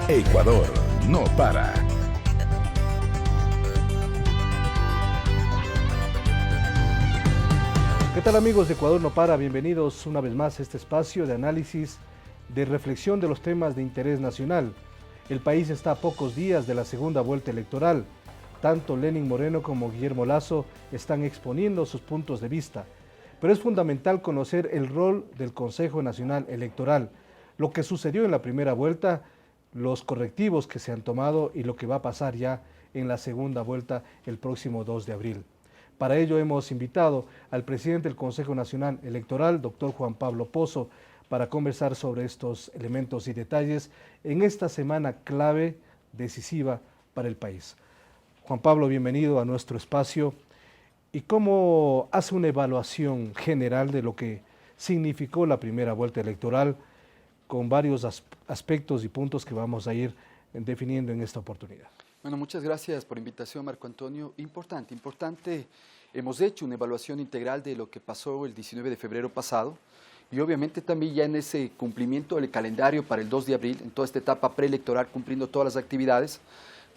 Ecuador no para. ¿Qué tal, amigos de Ecuador no para? Bienvenidos una vez más a este espacio de análisis, de reflexión de los temas de interés nacional. El país está a pocos días de la segunda vuelta electoral. Tanto Lenín Moreno como Guillermo Lasso están exponiendo sus puntos de vista. Pero es fundamental conocer el rol del Consejo Nacional Electoral, lo que sucedió en la primera vuelta, los correctivos que se han tomado y lo que va a pasar ya en la segunda vuelta el próximo 2 de abril. Para ello hemos invitado al presidente del Consejo Nacional Electoral, doctor Juan Pablo Pozo, para conversar sobre estos elementos y detalles en esta semana clave, decisiva para el país. Juan Pablo, bienvenido a nuestro espacio. ¿Y cómo hace una evaluación general de lo que significó la primera vuelta electoral, con varios aspectos y puntos que vamos a ir definiendo en esta oportunidad? Bueno, muchas gracias por la invitación, Marco Antonio. Importante. Hemos hecho una evaluación integral de lo que pasó el 19 de febrero pasado y obviamente también ya en ese cumplimiento del calendario para el 2 de abril, en toda esta etapa preelectoral, cumpliendo todas las actividades,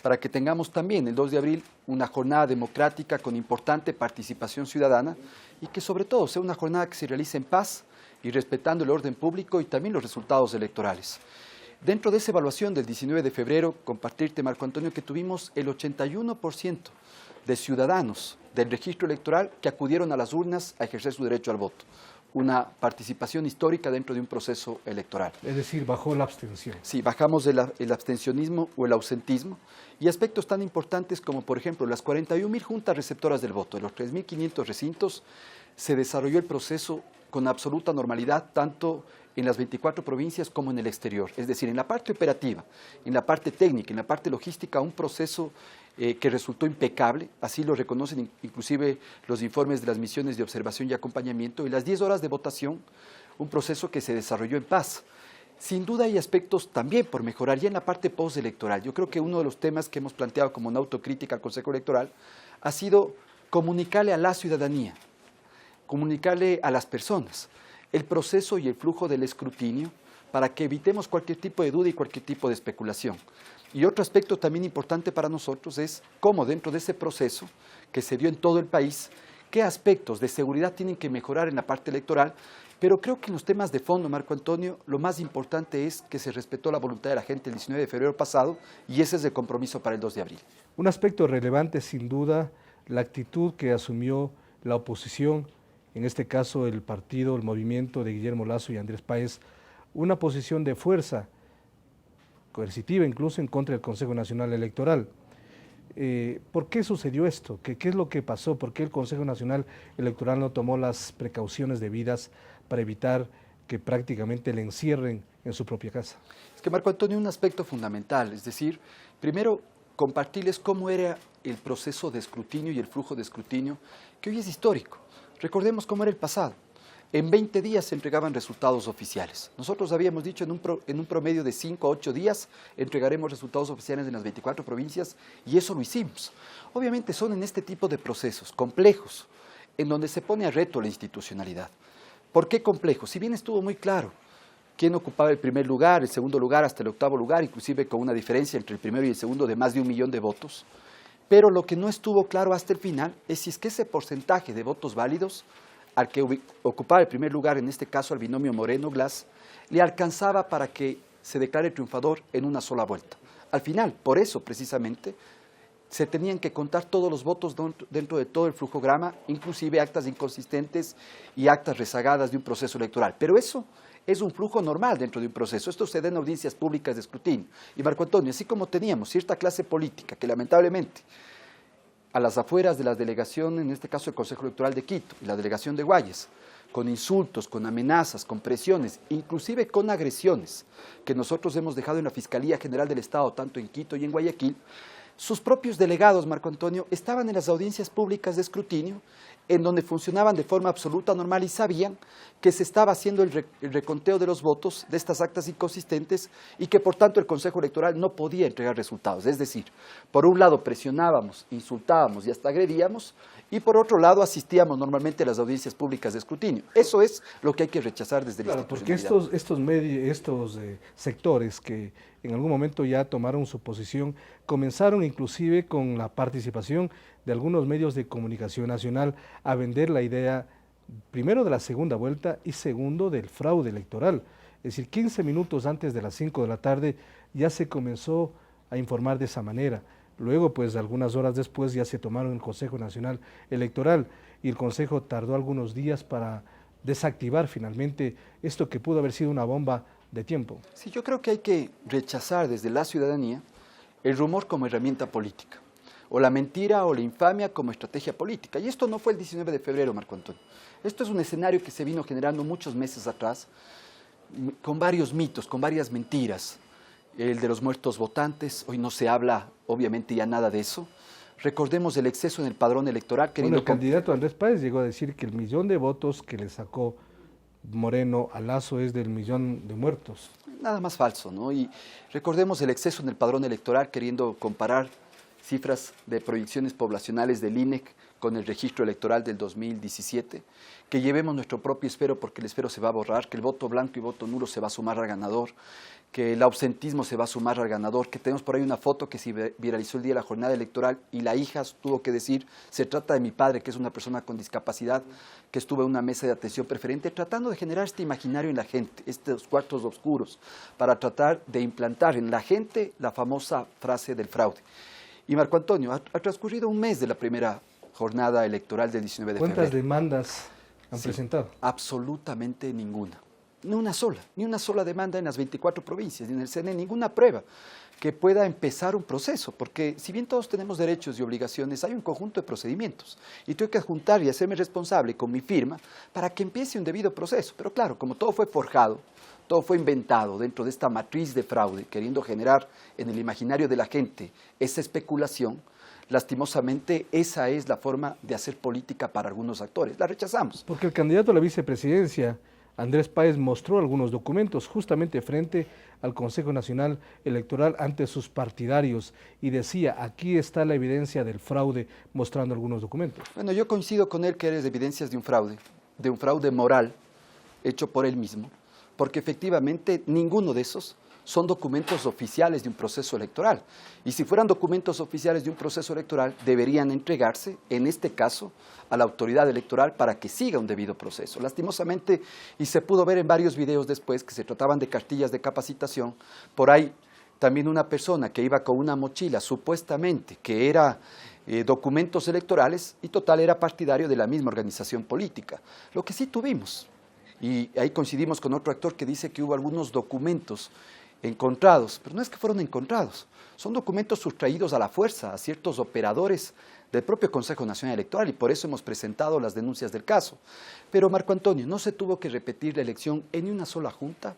para que tengamos también el 2 de abril una jornada democrática con importante participación ciudadana y que sobre todo sea una jornada que se realice en paz y respetando el orden público y también los resultados electorales. Dentro de esa evaluación del 19 de febrero, compartirte, Marco Antonio, que tuvimos el 81% de ciudadanos del registro electoral que acudieron a las urnas a ejercer su derecho al voto. Una participación histórica dentro de un proceso electoral. Es decir, bajó la abstención. Sí, bajamos el abstencionismo o el ausentismo y aspectos tan importantes como, por ejemplo, las 41.000 juntas receptoras del voto, de los 3.500 recintos, se desarrolló el proceso con absoluta normalidad, tanto en las 24 provincias como en el exterior. Es decir, en la parte operativa, en la parte técnica, en la parte logística, un proceso que resultó impecable, así lo reconocen inclusive los informes de las misiones de observación y acompañamiento, y las 10 horas de votación, un proceso que se desarrolló en paz. Sin duda hay aspectos también por mejorar ya en la parte postelectoral. Yo creo que uno de los temas que hemos planteado como una autocrítica al Consejo Electoral ha sido comunicarle a la ciudadanía, comunicarle a las personas el proceso y el flujo del escrutinio para que evitemos cualquier tipo de duda y cualquier tipo de especulación. Y otro aspecto también importante para nosotros es cómo dentro de ese proceso que se dio en todo el país, qué aspectos de seguridad tienen que mejorar en la parte electoral, pero creo que en los temas de fondo, Marco Antonio, lo más importante es que se respetó la voluntad de la gente el 19 de febrero pasado y ese es el compromiso para el 2 de abril. Un aspecto relevante, sin duda, la actitud que asumió la oposición, en este caso el partido, el movimiento de Guillermo Lasso y Andrés Páez, una posición de fuerza coercitiva incluso en contra del Consejo Nacional Electoral. ¿Por qué sucedió esto? ¿Qué es lo que pasó? ¿Por qué el Consejo Nacional Electoral no tomó las precauciones debidas para evitar que prácticamente le encierren en su propia casa? Es que, Marco Antonio, un aspecto fundamental, es decir, primero compartirles cómo era el proceso de escrutinio y el flujo de escrutinio, que hoy es histórico. Recordemos cómo era el pasado. En 20 días se entregaban resultados oficiales. Nosotros habíamos dicho en un promedio de 5 a 8 días entregaremos resultados oficiales en las 24 provincias y eso lo hicimos. Obviamente son en este tipo de procesos complejos en donde se pone a reto la institucionalidad. ¿Por qué complejos? Si bien estuvo muy claro quién ocupaba el primer lugar, el segundo lugar hasta el octavo lugar, inclusive con una diferencia entre el primero y el segundo de más de 1 millón de votos, pero lo que no estuvo claro hasta el final es si es que ese porcentaje de votos válidos al que ocupaba el primer lugar, en este caso al binomio Moreno-Glass, le alcanzaba para que se declare triunfador en una sola vuelta. Al final, por eso precisamente, se tenían que contar todos los votos dentro de todo el flujograma, inclusive actas inconsistentes y actas rezagadas de un proceso electoral. Pero eso es un flujo normal dentro de un proceso. Esto se da en audiencias públicas de escrutinio. Y Marco Antonio, así como teníamos cierta clase política que lamentablemente a las afueras de la delegación, en este caso el Consejo Electoral de Quito y la delegación de Guayas, con insultos, con amenazas, con presiones, inclusive con agresiones, que nosotros hemos dejado en la Fiscalía General del Estado, tanto en Quito y en Guayaquil, sus propios delegados, Marco Antonio, estaban en las audiencias públicas de escrutinio, en donde funcionaban de forma absoluta normal y sabían que se estaba haciendo el reconteo de los votos de estas actas inconsistentes y que por tanto el Consejo Electoral no podía entregar resultados. Es decir, por un lado presionábamos, insultábamos y hasta agredíamos, y por otro lado asistíamos normalmente a las audiencias públicas de escrutinio. Eso es lo que hay que rechazar desde la institucionalidad. Porque estos sectores que en algún momento ya tomaron su posición, comenzaron inclusive con la participación de algunos medios de comunicación nacional a vender la idea, primero de la segunda vuelta y segundo del fraude electoral. Es decir, 15 minutos antes de las 5 de la tarde ya se comenzó a informar de esa manera. Luego, pues algunas horas después ya se tomaron el Consejo Nacional Electoral y el Consejo tardó algunos días para desactivar finalmente esto que pudo haber sido una bomba de tiempo. Sí, yo creo que hay que rechazar desde la ciudadanía el rumor como herramienta política, o la mentira o la infamia como estrategia política. Y esto no fue el 19 de febrero, Marco Antonio. Esto es un escenario que se vino generando muchos meses atrás, con varios mitos, con varias mentiras. El de los muertos votantes, hoy no se habla obviamente ya nada de eso. Recordemos el exceso en el padrón electoral. Bueno, el candidato Andrés Páez llegó a decir que el 1.000.000 de votos que le sacó Moreno a Lasso es del 1.000.000 de muertos. Nada más falso, ¿no? Y recordemos el exceso en el padrón electoral, queriendo comparar cifras de proyecciones poblacionales del INEC con el registro electoral del 2017, que llevemos nuestro propio esfero porque el esfero se va a borrar, que el voto blanco y voto nulo se va a sumar al ganador, que el ausentismo se va a sumar al ganador, que tenemos por ahí una foto que se viralizó el día de la jornada electoral y la hija tuvo que decir, se trata de mi padre, que es una persona con discapacidad, que estuvo en una mesa de atención preferente, tratando de generar este imaginario en la gente, estos cuartos oscuros, para tratar de implantar en la gente la famosa frase del fraude. Y Marco Antonio, ha transcurrido un mes de la primera jornada electoral del 19 de febrero. ¿Cuántas demandas han presentado? Absolutamente ninguna. Ni una sola demanda en las 24 provincias, ni en el CNE, ninguna prueba que pueda empezar un proceso, porque si bien todos tenemos derechos y obligaciones, hay un conjunto de procedimientos y tengo que adjuntar y hacerme responsable con mi firma para que empiece un debido proceso. Pero claro, como todo fue forjado, todo fue inventado dentro de esta matriz de fraude, queriendo generar en el imaginario de la gente esa especulación, lastimosamente esa es la forma de hacer política para algunos actores. La rechazamos. Porque el candidato a la vicepresidencia, Andrés Páez, mostró algunos documentos justamente frente al Consejo Nacional Electoral ante sus partidarios y decía, aquí está la evidencia del fraude, mostrando algunos documentos. Bueno, yo coincido con él que eres evidencias de un fraude moral hecho por él mismo, porque efectivamente ninguno de esos son documentos oficiales de un proceso electoral. Y si fueran documentos oficiales de un proceso electoral, deberían entregarse, en este caso, a la autoridad electoral para que siga un debido proceso. Lastimosamente, y se pudo ver en varios videos después, que se trataban de cartillas de capacitación, por ahí también una persona que iba con una mochila, supuestamente, que era documentos electorales, y total era partidario de la misma organización política. Lo que sí tuvimos, y ahí coincidimos con otro actor que dice que hubo algunos documentos encontrados, pero no es que fueron encontrados, son documentos sustraídos a la fuerza a ciertos operadores del propio Consejo Nacional Electoral y por eso hemos presentado las denuncias del caso. Pero Marco Antonio, no se tuvo que repetir la elección en ni una sola junta,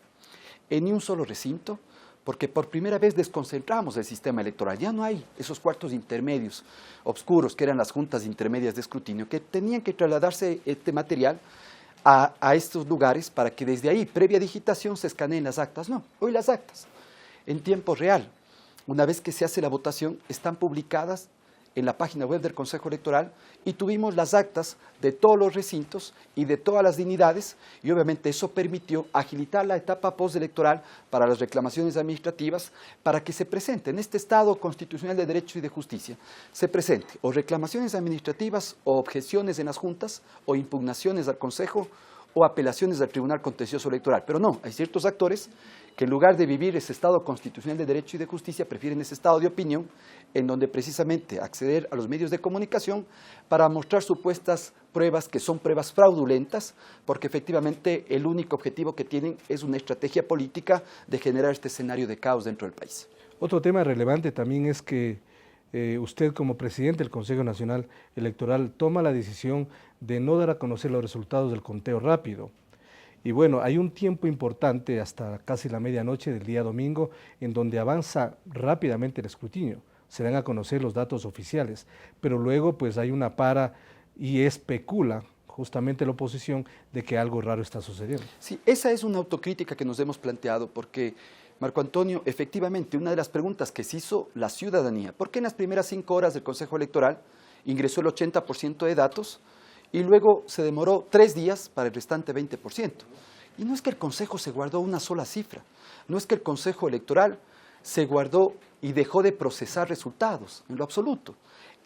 en ni un solo recinto, porque por primera vez desconcentramos el sistema electoral. Ya no hay esos cuartos intermedios oscuros que eran las juntas intermedias de escrutinio, que tenían que trasladarse este material a estos lugares para que desde ahí, previa digitación, se escaneen las actas. No, hoy las actas, en tiempo real, una vez que se hace la votación, están publicadas en la página web del Consejo Electoral y tuvimos las actas de todos los recintos y de todas las dignidades y obviamente eso permitió agilitar la etapa postelectoral para las reclamaciones administrativas para que se presente en este Estado constitucional de Derecho y de Justicia, se presente o reclamaciones administrativas o objeciones en las juntas o impugnaciones al Consejo o apelaciones al Tribunal Contencioso Electoral. Pero no, hay ciertos actores que en lugar de vivir ese Estado constitucional de Derecho y de Justicia, prefieren ese estado de opinión, en donde precisamente acceder a los medios de comunicación para mostrar supuestas pruebas que son pruebas fraudulentas, porque efectivamente el único objetivo que tienen es una estrategia política de generar este escenario de caos dentro del país. Otro tema relevante también es que usted como presidente del Consejo Nacional Electoral toma la decisión de no dar a conocer los resultados del conteo rápido. Y bueno, hay un tiempo importante hasta casi la medianoche del día domingo en donde avanza rápidamente el escrutinio. se dan a conocer los datos oficiales, pero luego pues hay una para y especula justamente la oposición de que algo raro está sucediendo. Sí, esa es una autocrítica que nos hemos planteado porque, Marco Antonio, efectivamente, una de las preguntas que se hizo la ciudadanía, ¿por qué en las primeras 5 horas del Consejo Electoral ingresó el 80% de datos y luego se demoró 3 días para el restante 20%? Y no es que el Consejo se guardó una sola cifra, no es que el Consejo Electoral se guardó y dejó de procesar resultados, en lo absoluto.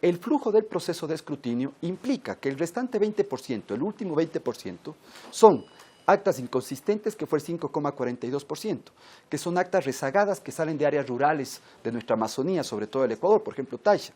El flujo del proceso de escrutinio implica que el restante 20%, el último 20%, son actas inconsistentes, que fue el 5,42%, que son actas rezagadas que salen de áreas rurales de nuestra Amazonía, sobre todo el Ecuador, por ejemplo, Taisha,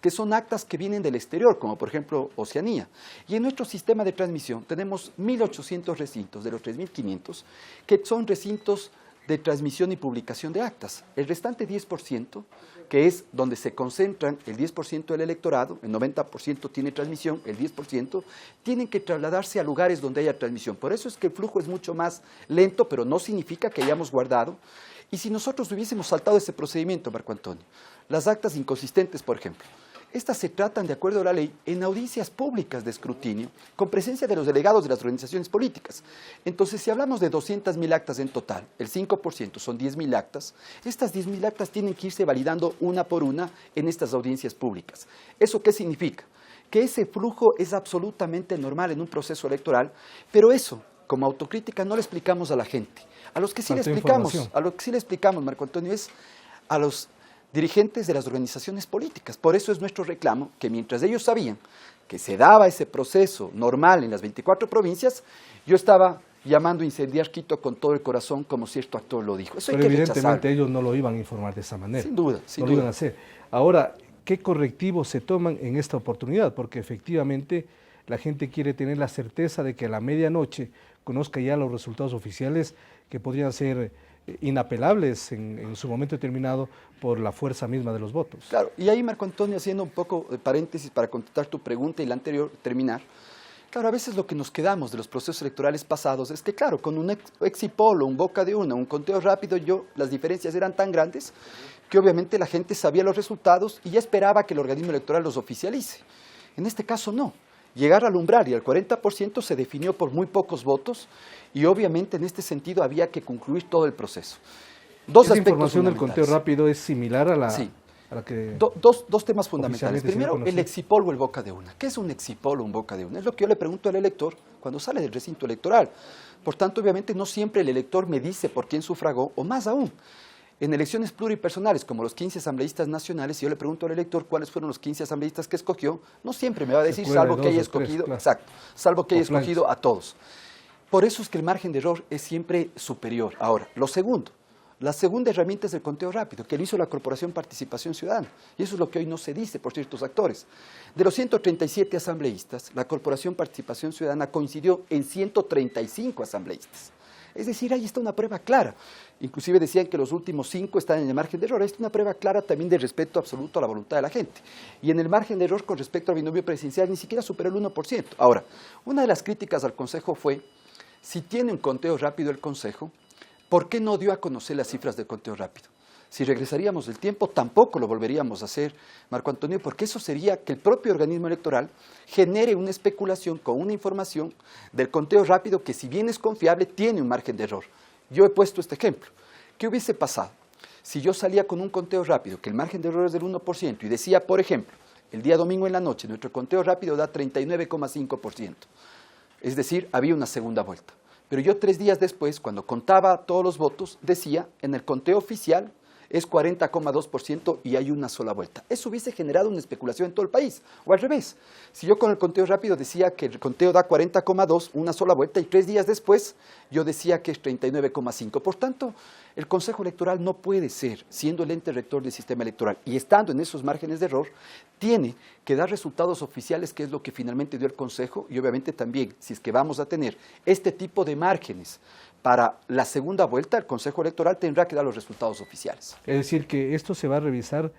que son actas que vienen del exterior, como por ejemplo Oceanía. Y en nuestro sistema de transmisión tenemos 1.800 recintos de los 3.500, que son recintos de transmisión y publicación de actas. El restante 10%, que es donde se concentran el 10% del electorado, el 90% tiene transmisión, el 10% tienen que trasladarse a lugares donde haya transmisión. Por eso es que el flujo es mucho más lento, pero no significa que hayamos guardado. Y si nosotros hubiésemos saltado ese procedimiento, Marco Antonio, las actas inconsistentes, por ejemplo, estas se tratan, de acuerdo a la ley, en audiencias públicas de escrutinio, con presencia de los delegados de las organizaciones políticas. Entonces, si hablamos de 200.000 actas en total, el 5% son 10.000 actas, estas 10.000 actas tienen que irse validando una por una en estas audiencias públicas. ¿Eso qué significa? Que ese flujo es absolutamente normal en un proceso electoral, pero eso, como autocrítica, no le explicamos a la gente. A los que sí le explicamos, Marco Antonio, es a los dirigentes de las organizaciones políticas. Por eso es nuestro reclamo que mientras ellos sabían que se daba ese proceso normal en las 24 provincias, yo estaba llamando a incendiar Quito con todo el corazón, como cierto actor lo dijo. Eso pero hay que evidentemente rechazarlo. ellos no lo iban a informar de esa manera. Sin duda, sin no duda. lo iban a hacer. Ahora, ¿qué correctivos se toman en esta oportunidad? Porque efectivamente la gente quiere tener la certeza de que a la medianoche conozca ya los resultados oficiales que podrían ser inapelables en su momento determinado por la fuerza misma de los votos. Claro, y ahí, Marco Antonio, haciendo un poco de paréntesis para contestar tu pregunta y la anterior, terminar. Claro, a veces lo que nos quedamos de los procesos electorales pasados es que, claro, con un exipolo, un boca de una, un conteo rápido, las diferencias eran tan grandes que obviamente la gente sabía los resultados y ya esperaba que el organismo electoral los oficialice. En este caso no. Llegar al umbral y al 40% se definió por muy pocos votos y obviamente en este sentido había que concluir todo el proceso. Esa información del conteo rápido es similar a la, sí. A la que... Dos temas fundamentales. Primero, el exipol o el boca de una. ¿Qué es un exipol o un boca de una? Es lo que yo le pregunto al elector cuando sale del recinto electoral. Por tanto, obviamente no siempre el elector me dice por quién sufragó, o más aún, en elecciones pluripersonales, como los 15 asambleístas nacionales, si yo le pregunto al elector cuáles fueron los 15 asambleístas que escogió, no siempre me va a decir, salvo que haya escogido, exacto, salvo que haya escogido a todos. Por eso es que el margen de error es siempre superior. Ahora, lo segundo, la segunda herramienta es el conteo rápido, que lo hizo la Corporación Participación Ciudadana, y eso es lo que hoy no se dice por ciertos actores. De los 137 asambleístas, la Corporación Participación Ciudadana coincidió en 135 asambleístas. Es decir, ahí está una prueba clara. Inclusive decían que los últimos 5 están en el margen de error. Esta es una prueba clara también de respeto absoluto a la voluntad de la gente. Y en el margen de error con respecto al binomio presidencial ni siquiera superó el 1%. Ahora, una de las críticas al Consejo fue, si tiene un conteo rápido el Consejo, ¿por qué no dio a conocer las cifras del conteo rápido? Si regresaríamos del tiempo, tampoco lo volveríamos a hacer, Marco Antonio, porque eso sería que el propio organismo electoral genere una especulación con una información del conteo rápido que, si bien es confiable, tiene un margen de error. Yo he puesto este ejemplo. ¿Qué hubiese pasado si yo salía con un conteo rápido, que el margen de error es del 1%, y decía, por ejemplo, el día domingo en la noche, nuestro conteo rápido da 39,5%? Es decir, había una segunda vuelta. Pero yo 3 días después, cuando contaba todos los votos, decía, en el conteo oficial es 40,2% y hay una sola vuelta. Eso hubiese generado una especulación en todo el país. O al revés, si yo con el conteo rápido decía que el conteo da 40,2, una sola vuelta, y 3 días después yo decía que es 39,5. Por tanto, el Consejo Electoral no puede ser, siendo el ente rector del sistema electoral y estando en esos márgenes de error, tiene que dar resultados oficiales, que es lo que finalmente dio el Consejo, y obviamente también, si es que vamos a tener este tipo de márgenes para la segunda vuelta, el Consejo Electoral tendrá que dar los resultados oficiales. Es decir, que esto se va a revisar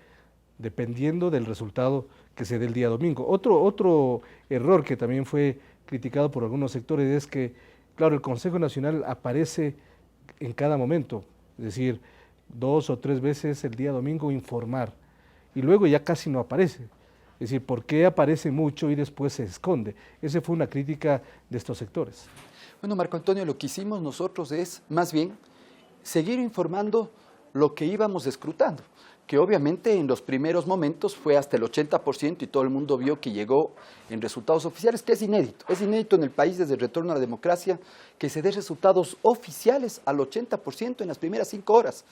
dependiendo del resultado que se dé el día domingo. Otro error que también fue criticado por algunos sectores es que, claro, el Consejo Nacional aparece en cada momento, es decir, 2 o 3 veces el día domingo informar. y luego ya casi no aparece. Es decir, ¿por qué aparece mucho y después se esconde? Esa fue una crítica de estos sectores. Bueno, Marco Antonio, lo que hicimos nosotros es, más bien, seguir informando lo que íbamos escrutando, que obviamente en los primeros momentos fue hasta el 80% y todo el mundo vio que llegó en resultados oficiales, que es inédito. Es inédito en el país desde el retorno a la democracia que se dé resultados oficiales al 80% en las primeras 5 horas.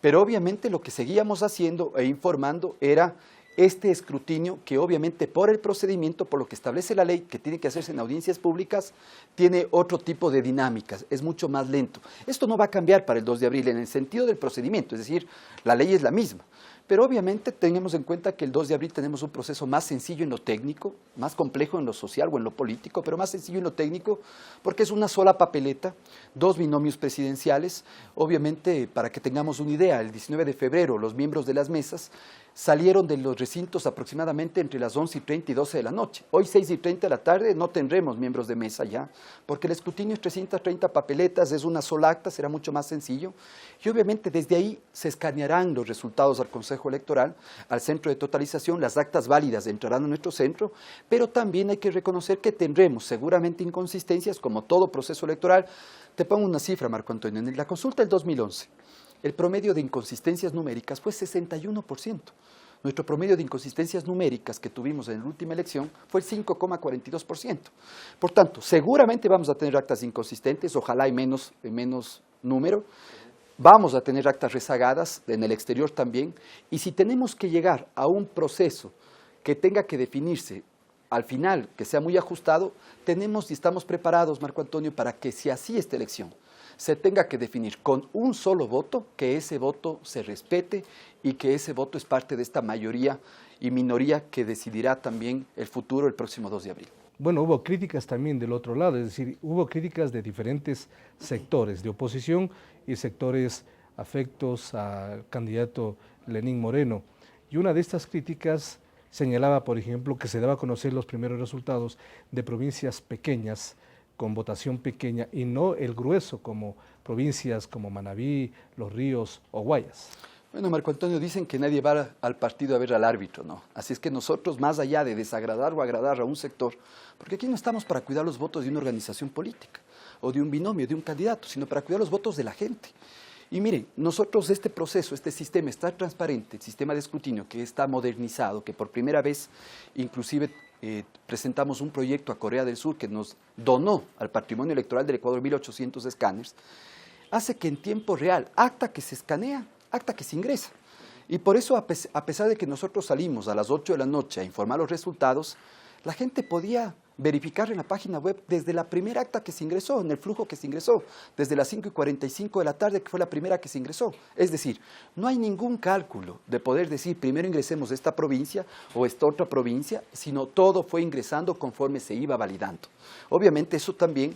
Pero obviamente lo que seguíamos haciendo e informando era este escrutinio que obviamente por el procedimiento, por lo que establece la ley, que tiene que hacerse en audiencias públicas, tiene otro tipo de dinámicas, es mucho más lento. Esto no va a cambiar para el 2 de abril en el sentido del procedimiento, es decir, la ley es la misma. Pero obviamente tengamos en cuenta que el 2 de abril tenemos un proceso más sencillo en lo técnico, más complejo en lo social o en lo político, pero más sencillo en lo técnico porque es una sola papeleta, 2 binomios presidenciales. Obviamente, para que tengamos una idea, el 19 de febrero los miembros de las mesas salieron de los recintos aproximadamente entre las 11:30 y 12 de la noche. Hoy 6:30 de la tarde no tendremos miembros de mesa ya, porque el escrutinio es 330 papeletas, es una sola acta, será mucho más sencillo. Y obviamente desde ahí se escanearán los resultados al Consejo Electoral, al centro de totalización, las actas válidas entrarán a nuestro centro, pero también hay que reconocer que tendremos seguramente inconsistencias como todo proceso electoral. Te pongo una cifra, Marco Antonio, en la consulta del 2011, el promedio de inconsistencias numéricas fue 61%. Nuestro promedio de inconsistencias numéricas que tuvimos en la última elección fue el 5,42%. Por tanto, seguramente vamos a tener actas inconsistentes, ojalá en menos número. Vamos a tener actas rezagadas en el exterior también. Y si tenemos que llegar a un proceso que tenga que definirse al final, que sea muy ajustado, tenemos y estamos preparados, Marco Antonio, para que si así esta elección se tenga que definir con un solo voto, que ese voto se respete y que ese voto es parte de esta mayoría y minoría que decidirá también el futuro el próximo 2 de abril. Bueno, hubo críticas también del otro lado, es decir, hubo críticas de diferentes sectores, de oposición y sectores afectos al candidato Lenín Moreno. Y una de estas críticas señalaba, por ejemplo, que se daba a conocer los primeros resultados de provincias pequeñas, con votación pequeña y no el grueso como provincias como Manabí, Los Ríos o Guayas. Bueno, Marco Antonio, dicen que nadie va al partido a ver al árbitro, ¿no? Así es que nosotros, más allá de desagradar o agradar a un sector, porque aquí no estamos para cuidar los votos de una organización política o de un binomio, de un candidato, sino para cuidar los votos de la gente. Y miren, nosotros este proceso, este sistema está transparente, el sistema de escrutinio que está modernizado, que por primera vez inclusive presentamos un proyecto a Corea del Sur que nos donó al patrimonio electoral del Ecuador 1.800 escáneres, hace que en tiempo real, acta que se escanea, acta que se ingresa. Y por eso, a pesar de que nosotros salimos a las 8 de la noche a informar los resultados, la gente podía verificar en la página web desde la primera acta que se ingresó, en el flujo que se ingresó, desde las 5:45 de la tarde, que fue la primera que se ingresó. Es decir, no hay ningún cálculo de poder decir primero ingresemos esta provincia o esta otra provincia, sino todo fue ingresando conforme se iba validando. Obviamente eso también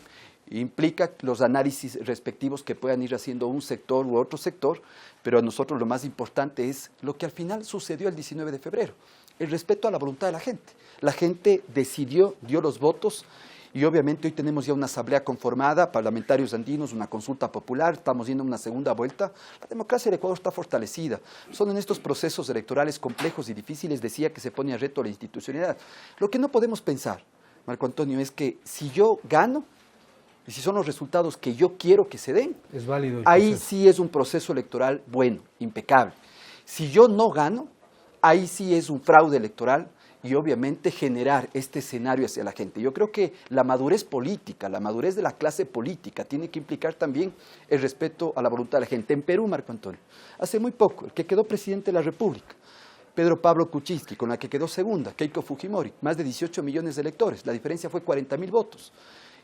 implica los análisis respectivos que puedan ir haciendo un sector u otro sector, pero a nosotros lo más importante es lo que al final sucedió el 19 de febrero, el respeto a la voluntad de la gente. La gente decidió, dio los votos y obviamente hoy tenemos ya una asamblea conformada, parlamentarios andinos, una consulta popular, estamos yendo a una segunda vuelta. La democracia del Ecuador está fortalecida. Son en estos procesos electorales complejos y difíciles, decía, que se pone a reto la institucionalidad. Lo que no podemos pensar, Marco Antonio, es que si yo gano, y si son los resultados que yo quiero que se den, es válido ahí sí es un proceso electoral bueno, impecable. Si yo no gano, ahí sí es un fraude electoral y obviamente generar este escenario hacia la gente. Yo creo que la madurez política, la madurez de la clase política tiene que implicar también el respeto a la voluntad de la gente. En Perú, Marco Antonio, hace muy poco, el que quedó presidente de la República, Pedro Pablo Kuczynski, con la que quedó segunda, Keiko Fujimori, más de 18 millones de electores, la diferencia fue 40.000 votos.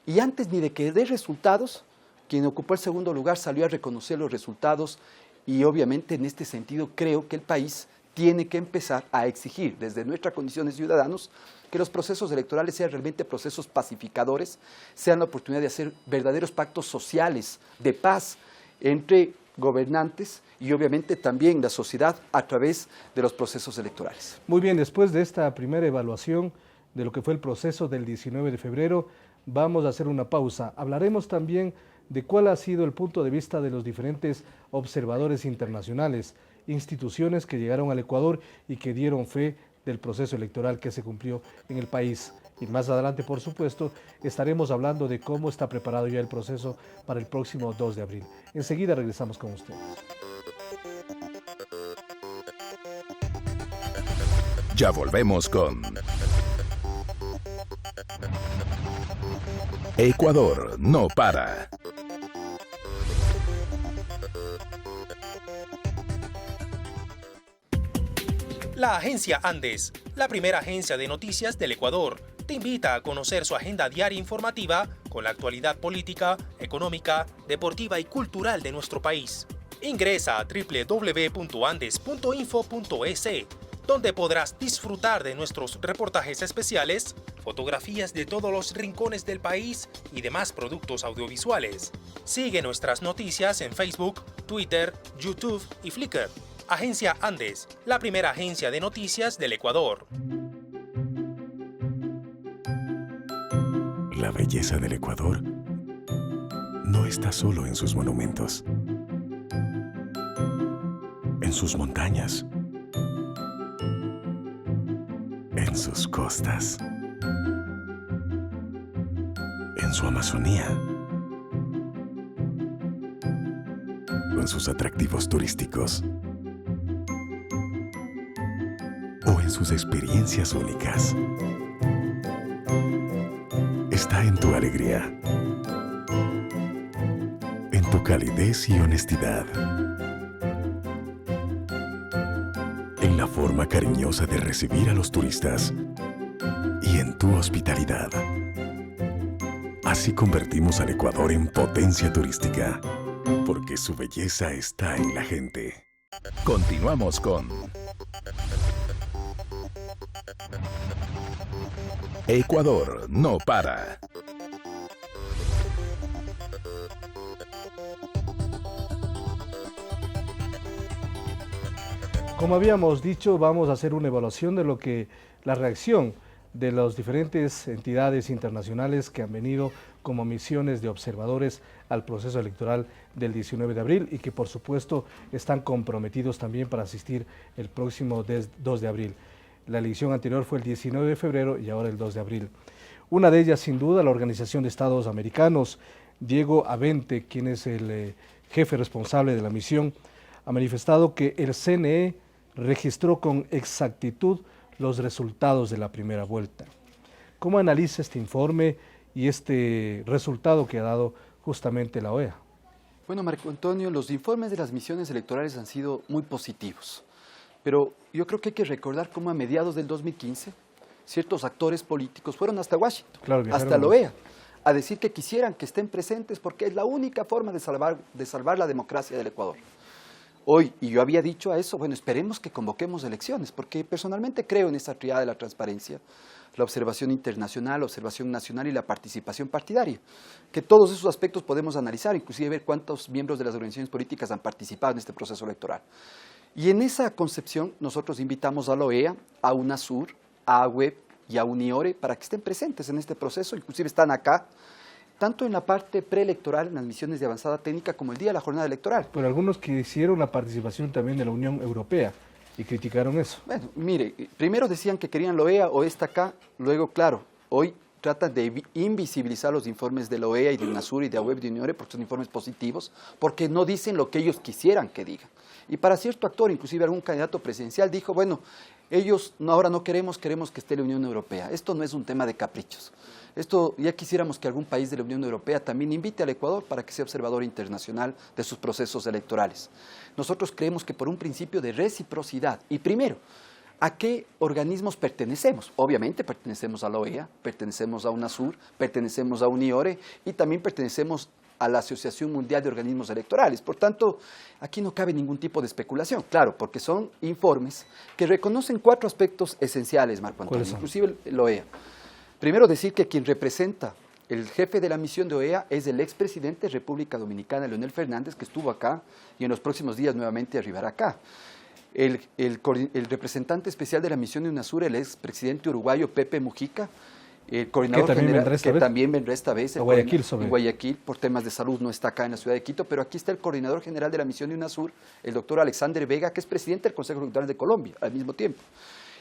Y antes ni de que dé resultados, quien ocupó el segundo lugar salió a reconocer los resultados y obviamente en este sentido creo que el país tiene que empezar a exigir desde nuestra condición de ciudadanos que los procesos electorales sean realmente procesos pacificadores, sean la oportunidad de hacer verdaderos pactos sociales de paz entre gobernantes y obviamente también la sociedad a través de los procesos electorales. Muy bien, después de esta primera evaluación de lo que fue el proceso del 19 de febrero, vamos a hacer una pausa. Hablaremos también de cuál ha sido el punto de vista de los diferentes observadores internacionales instituciones que llegaron al Ecuador y que dieron fe del proceso electoral que se cumplió en el país. Y más adelante, por supuesto, estaremos hablando de cómo está preparado ya el proceso para el próximo 2 de abril. Enseguida regresamos con ustedes. Ya volvemos con Ecuador no para. La agencia Andes, la primera agencia de noticias del Ecuador, te invita a conocer su agenda diaria informativa con la actualidad política, económica, deportiva y cultural de nuestro país. Ingresa a www.andes.info.es, donde podrás disfrutar de nuestros reportajes especiales, fotografías de todos los rincones del país y demás productos audiovisuales. Sigue nuestras noticias en Facebook, Twitter, YouTube y Flickr. Agencia Andes, la primera agencia de noticias del Ecuador. La belleza del Ecuador no está solo en sus monumentos, en sus montañas, en sus costas, en su Amazonía, o en sus atractivos turísticos, o en sus experiencias únicas. Está en tu alegría, en tu calidez y honestidad, en la forma cariñosa de recibir a los turistas y en tu hospitalidad. Así convertimos al Ecuador en potencia turística, porque su belleza está en la gente. Continuamos con Ecuador no para. Como habíamos dicho, vamos a hacer una evaluación de lo que la reacción de las diferentes entidades internacionales que han venido como misiones de observadores al proceso electoral del 19 de abril y que por supuesto están comprometidos también para asistir el próximo 2 de abril. La elección anterior fue el 19 de febrero y ahora el 2 de abril. Una de ellas, sin duda, la Organización de Estados Americanos. Diego Avente, quien es el jefe responsable de la misión, ha manifestado que el CNE registró con exactitud los resultados de la primera vuelta. ¿Cómo analiza este informe y este resultado que ha dado justamente la OEA? Bueno, Marco Antonio, los informes de las misiones electorales han sido muy positivos. Pero yo creo que hay que recordar cómo a mediados del 2015 ciertos actores políticos fueron hasta Washington, claro, hasta la OEA, a decir que quisieran que estén presentes porque es la única forma de salvar la democracia del Ecuador. Hoy, y yo había dicho a eso, bueno, esperemos que convoquemos elecciones, porque personalmente creo en esa triada de la transparencia, la observación internacional, la observación nacional y la participación partidaria, que todos esos aspectos podemos analizar, inclusive ver cuántos miembros de las organizaciones políticas han participado en este proceso electoral. Y en esa concepción nosotros invitamos a la OEA, a UNASUR, a AWEB y a UNIORE para que estén presentes en este proceso, inclusive están acá, tanto en la parte preelectoral, en las misiones de avanzada técnica, como el día de la jornada electoral. Pero algunos quisieron la participación también de la Unión Europea y criticaron eso. Bueno, mire, primero decían que querían la OEA o esta acá, luego, claro, hoy tratan de invisibilizar los informes de la OEA y de UNASUR y de AWEB y de UNIORE porque son informes positivos, porque no dicen lo que ellos quisieran que digan. Y para cierto actor, inclusive algún candidato presidencial dijo, bueno, ellos ahora no queremos que esté la Unión Europea. Esto no es un tema de caprichos. Esto ya quisiéramos que algún país de la Unión Europea también invite al Ecuador para que sea observador internacional de sus procesos electorales. Nosotros creemos que por un principio de reciprocidad, y primero, ¿a qué organismos pertenecemos? Obviamente pertenecemos a la OEA, pertenecemos a UNASUR, pertenecemos a UNIORE y también pertenecemos a la Asociación Mundial de Organismos Electorales. Por tanto, aquí no cabe ningún tipo de especulación, claro, porque son informes que reconocen 4 aspectos esenciales, Marco Antonio, inclusive la OEA. Primero, decir que quien representa, el jefe de la misión de OEA es el expresidente de República Dominicana, Leonel Fernández, que estuvo acá y en los próximos días nuevamente arribará acá. El representante especial de la misión de UNASUR, el expresidente uruguayo Pepe Mujica, El coordinador también general, vendrá esta que vez. también vendrá esta vez. A Guayaquil, En Guayaquil, por temas de salud, no está acá en la ciudad de Quito, pero aquí está el coordinador general de la misión de UNASUR, el doctor Alexander Vega, que es presidente del Consejo Electoral de Colombia, al mismo tiempo.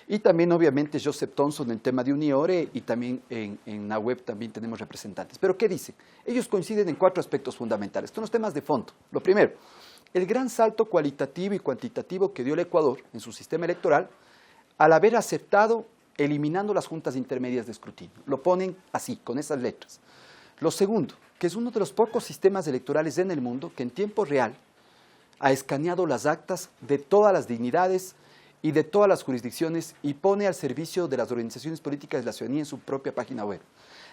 Y también, obviamente, Joseph Thompson en el tema de Uniore, y también en la web también tenemos representantes. ¿Pero qué dicen? Ellos coinciden en 4 aspectos fundamentales. Estos son los temas de fondo. Lo primero, el gran salto cualitativo y cuantitativo que dio el Ecuador en su sistema electoral al haber aceptado eliminando las juntas intermedias de escrutinio. Lo ponen así, con esas letras. Lo segundo, que es uno de los pocos sistemas electorales en el mundo que en tiempo real ha escaneado las actas de todas las dignidades y de todas las jurisdicciones y pone al servicio de las organizaciones políticas de la ciudadanía en su propia página web.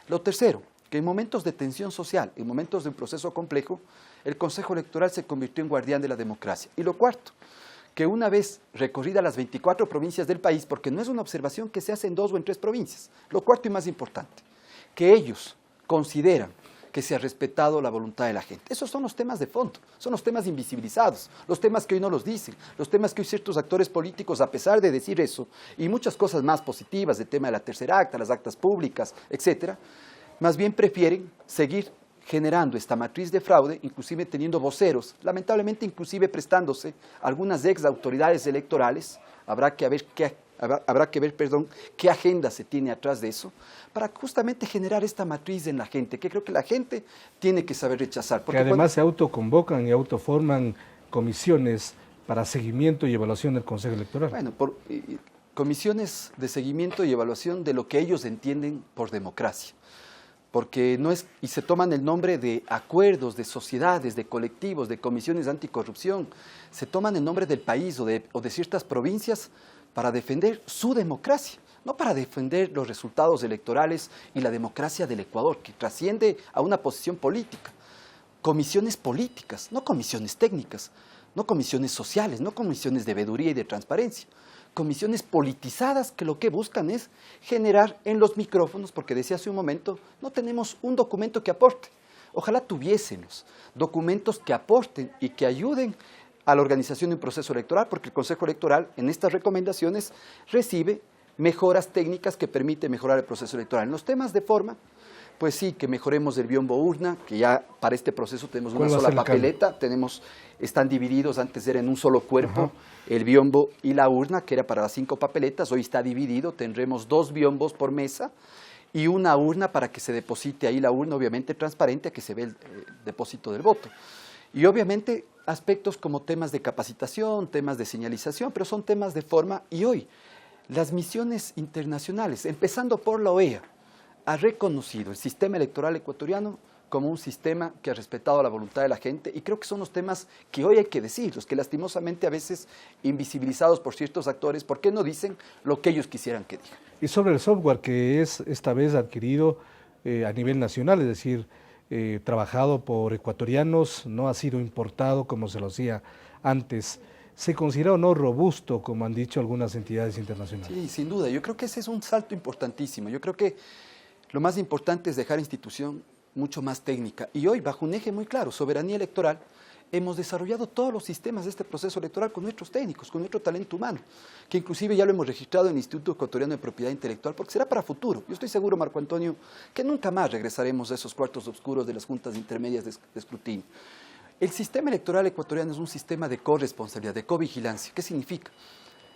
Lo tercero, que en momentos de tensión social, en momentos de un proceso complejo, el Consejo Electoral se convirtió en guardián de la democracia. Y lo cuarto, que una vez recorridas las 24 provincias del país, porque no es una observación que se hace en 2 o en 3 provincias, lo cuarto y más importante, que ellos consideran que se ha respetado la voluntad de la gente. Esos son los temas de fondo, son los temas invisibilizados, los temas que hoy no los dicen, los temas que hoy ciertos actores políticos, a pesar de decir eso, y muchas cosas más positivas, el tema de la tercera acta, las actas públicas, etcétera, más bien prefieren seguir generando esta matriz de fraude, inclusive teniendo voceros, lamentablemente inclusive prestándose a algunas ex autoridades electorales, habrá que ver qué agenda se tiene atrás de eso, para justamente generar esta matriz en la gente, que creo que la gente tiene que saber rechazar. Porque que además se autoconvocan y autoforman comisiones para seguimiento y evaluación del Consejo Electoral. Bueno, comisiones de seguimiento y evaluación de lo que ellos entienden por democracia. Porque no es, y se toman el nombre de acuerdos, de sociedades, de colectivos, de comisiones anticorrupción, se toman el nombre del país o de ciertas provincias para defender su democracia, no para defender los resultados electorales y la democracia del Ecuador, que trasciende a una posición política. Comisiones políticas, no comisiones técnicas, no comisiones sociales, no comisiones de veeduría y de transparencia. Comisiones politizadas que lo que buscan es generar en los micrófonos, porque decía hace un momento, no tenemos un documento que aporte. Ojalá tuviésemos documentos que aporten y que ayuden a la organización de un proceso electoral, porque el Consejo Electoral en estas recomendaciones recibe mejoras técnicas que permiten mejorar el proceso electoral. En los temas de forma, pues sí, que mejoremos el biombo urna, que ya para este proceso tenemos una sola papeleta, están divididos, antes era en un solo cuerpo, el biombo y la urna, que era para las 5 papeletas, hoy está dividido, tendremos 2 biombos por mesa y una urna para que se deposite ahí la urna, obviamente transparente, que se ve el depósito del voto. Y obviamente aspectos como temas de capacitación, temas de señalización, pero son temas de forma, y hoy las misiones internacionales, empezando por la OEA, ha reconocido el sistema electoral ecuatoriano como un sistema que ha respetado la voluntad de la gente, y creo que son los temas que hoy hay que decir, los que lastimosamente a veces invisibilizados por ciertos actores, ¿por qué no dicen lo que ellos quisieran que digan? Y sobre el software que es esta vez adquirido a nivel nacional, es decir, trabajado por ecuatorianos, no ha sido importado como se lo hacía antes, ¿se considera o no robusto, como han dicho algunas entidades internacionales? Sí, sin duda, yo creo que ese es un salto importantísimo, yo creo que lo más importante es dejar institución mucho más técnica. Y hoy, bajo un eje muy claro, soberanía electoral, hemos desarrollado todos los sistemas de este proceso electoral con nuestros técnicos, con nuestro talento humano, que inclusive ya lo hemos registrado en el Instituto Ecuatoriano de Propiedad Intelectual, porque será para futuro. Yo estoy seguro, Marco Antonio, que nunca más regresaremos a esos cuartos oscuros de las juntas intermedias de escrutinio. El sistema electoral ecuatoriano es un sistema de corresponsabilidad, de covigilancia. ¿Qué significa?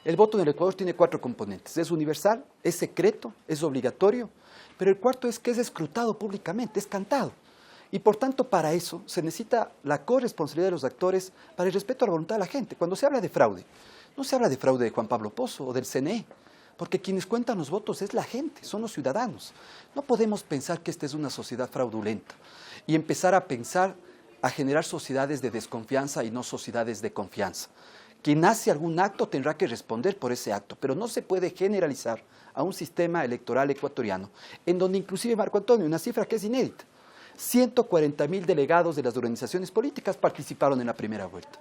El voto en el Ecuador tiene 4 componentes. Es universal, es secreto, es obligatorio, pero el cuarto es que es escrutado públicamente, es cantado. Y por tanto, para eso se necesita la corresponsabilidad de los actores para el respeto a la voluntad de la gente. Cuando se habla de fraude, no se habla de fraude de Juan Pablo Pozo o del CNE, porque quienes cuentan los votos es la gente, son los ciudadanos. No podemos pensar que esta es una sociedad fraudulenta y empezar a pensar, a generar sociedades de desconfianza y no sociedades de confianza. Quien hace algún acto tendrá que responder por ese acto, pero no se puede generalizar a un sistema electoral ecuatoriano, en donde inclusive, Marco Antonio, una cifra que es inédita, 140,000 delegados de las organizaciones políticas participaron en la primera vuelta.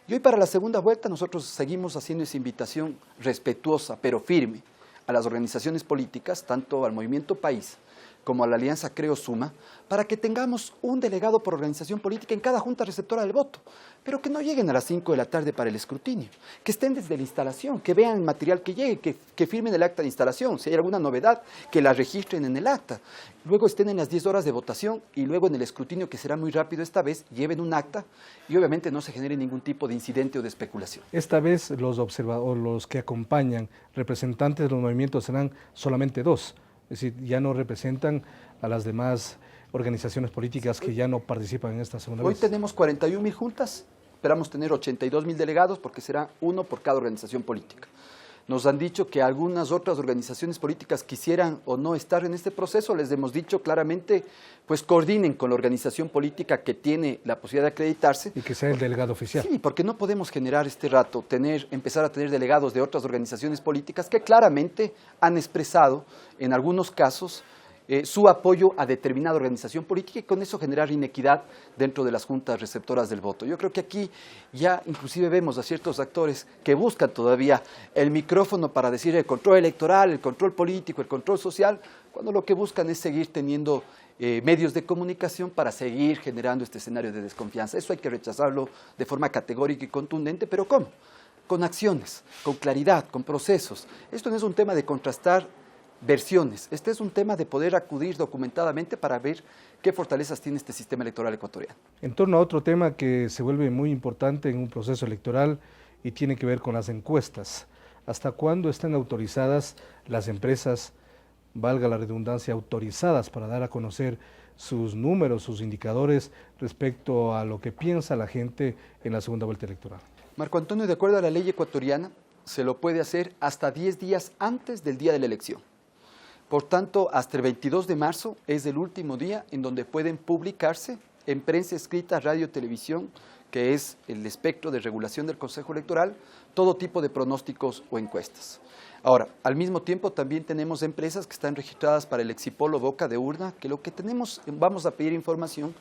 Y hoy para la segunda vuelta nosotros seguimos haciendo esa invitación respetuosa, pero firme, a las organizaciones políticas, tanto al Movimiento País como a la Alianza Creo Suma, para que tengamos un delegado por organización política en cada junta receptora del voto, pero que no lleguen a las 5 de la tarde para el escrutinio, que estén desde la instalación, que vean el material que llegue, que firmen el acta de instalación, si hay alguna novedad, que la registren en el acta, luego estén en las 10 horas de votación y luego en el escrutinio, que será muy rápido esta vez, lleven un acta y obviamente no se genere ningún tipo de incidente o de especulación. Esta vez los observadores, los que acompañan, representantes de los movimientos serán solamente 2, es decir, ya no representan a las demás organizaciones políticas que ya no participan en esta segunda vez. Hoy tenemos 41.000 juntas, esperamos tener 82.000 delegados porque será uno por cada organización política. Nos han dicho que algunas otras organizaciones políticas quisieran o no estar en este proceso, les hemos dicho claramente, pues coordinen con la organización política que tiene la posibilidad de acreditarse. Y que sea el delegado oficial. Sí, porque no podemos generar este rato, empezar a tener delegados de otras organizaciones políticas que claramente han expresado, en algunos casos, su apoyo a determinada organización política y con eso generar inequidad dentro de las juntas receptoras del voto. Yo creo que aquí ya inclusive vemos a ciertos actores que buscan todavía el micrófono para decir el control electoral, el control político, el control social, cuando lo que buscan es seguir teniendo medios de comunicación para seguir generando este escenario de desconfianza. Eso hay que rechazarlo de forma categórica y contundente, pero ¿cómo? Con acciones, con claridad, con procesos. Esto no es un tema de contrastar versiones. Este es un tema de poder acudir documentadamente para ver qué fortalezas tiene este sistema electoral ecuatoriano. En torno a otro tema que se vuelve muy importante en un proceso electoral y tiene que ver con las encuestas. ¿Hasta cuándo están autorizadas las empresas, valga la redundancia, autorizadas para dar a conocer sus números, sus indicadores respecto a lo que piensa la gente en la segunda vuelta electoral? Marco Antonio, de acuerdo a la ley ecuatoriana, se lo puede hacer hasta 10 días antes del día de la elección. Por tanto, hasta el 22 de marzo es el último día en donde pueden publicarse en prensa escrita, radio, televisión, que es el espectro de regulación del Consejo Electoral, todo tipo de pronósticos o encuestas. Ahora, al mismo tiempo también tenemos empresas que están registradas para el Exipolo Boca de Urna, que lo que tenemos, vamos a pedir información,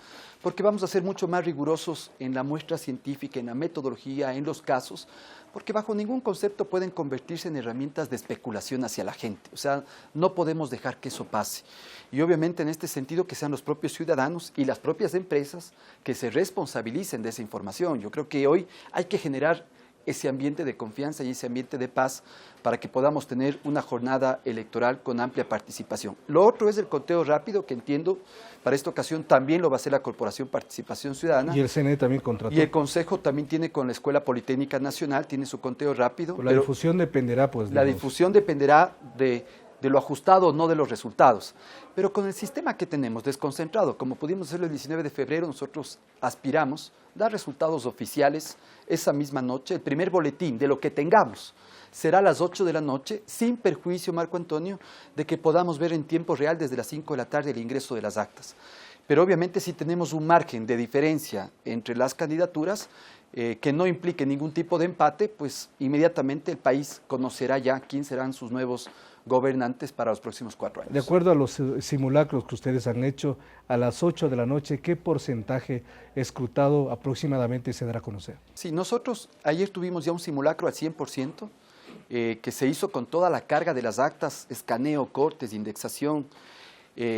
porque vamos a ser mucho más rigurosos en la muestra científica, en la metodología, en los casos, porque bajo ningún concepto pueden convertirse en herramientas de especulación hacia la gente. O sea, no podemos dejar que eso pase. Y obviamente en este sentido que sean los propios ciudadanos y las propias empresas que se responsabilicen de esa información. Yo creo que hoy hay que generar ese ambiente de confianza y ese ambiente de paz para que podamos tener una jornada electoral con amplia participación. Lo otro es el conteo rápido, que entiendo para esta ocasión también lo va a hacer la Corporación Participación Ciudadana. Y el CNE también contrató. Y el Consejo también tiene con la Escuela Politécnica Nacional, tiene su conteo rápido. Pero la difusión dependerá, pues. La difusión dependerá de lo ajustado o no de los resultados. Pero con el sistema que tenemos desconcentrado, como pudimos hacerlo el 19 de febrero, nosotros aspiramos dar resultados oficiales esa misma noche. El primer boletín de lo que tengamos será a las 8 de la noche, sin perjuicio, Marco Antonio, de que podamos ver en tiempo real desde las 5 de la tarde el ingreso de las actas. Pero obviamente si tenemos un margen de diferencia entre las candidaturas, que no implique ningún tipo de empate, pues inmediatamente el país conocerá ya quién serán sus nuevos gobernantes para los próximos 4 años. De acuerdo a los simulacros que ustedes han hecho, a las 8 de la noche, ¿qué porcentaje escrutado aproximadamente se dará a conocer? Sí, nosotros ayer tuvimos ya un simulacro al 100%, que se hizo con toda la carga de las actas, escaneo, cortes, indexación.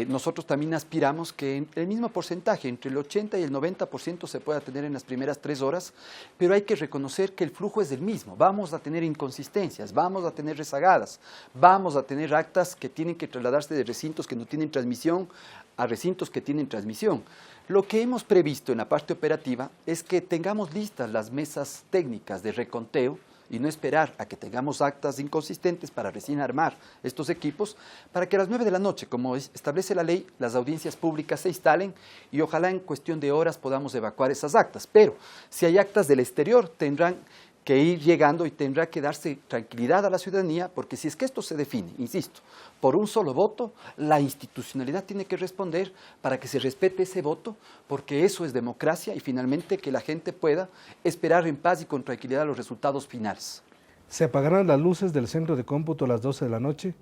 Nosotros también aspiramos que el mismo porcentaje, entre el 80 y el 90% se pueda tener en las primeras 3 horas, pero hay que reconocer que el flujo es el mismo. Vamos a tener inconsistencias, vamos a tener rezagadas, vamos a tener actas que tienen que trasladarse de recintos que no tienen transmisión a recintos que tienen transmisión. Lo que hemos previsto en la parte operativa es que tengamos listas las mesas técnicas de reconteo, y no esperar a que tengamos actas inconsistentes para recién armar estos equipos, para que a las 9 de la noche, como establece la ley, las audiencias públicas se instalen y ojalá en cuestión de horas podamos evacuar esas actas. Pero si hay actas del exterior, tendrán que ir llegando y tendrá que darse tranquilidad a la ciudadanía, porque si es que esto se define, insisto, por un solo voto, la institucionalidad tiene que responder para que se respete ese voto, porque eso es democracia y finalmente que la gente pueda esperar en paz y con tranquilidad los resultados finales. ¿Se apagarán las luces del centro de cómputo a las 12 de la noche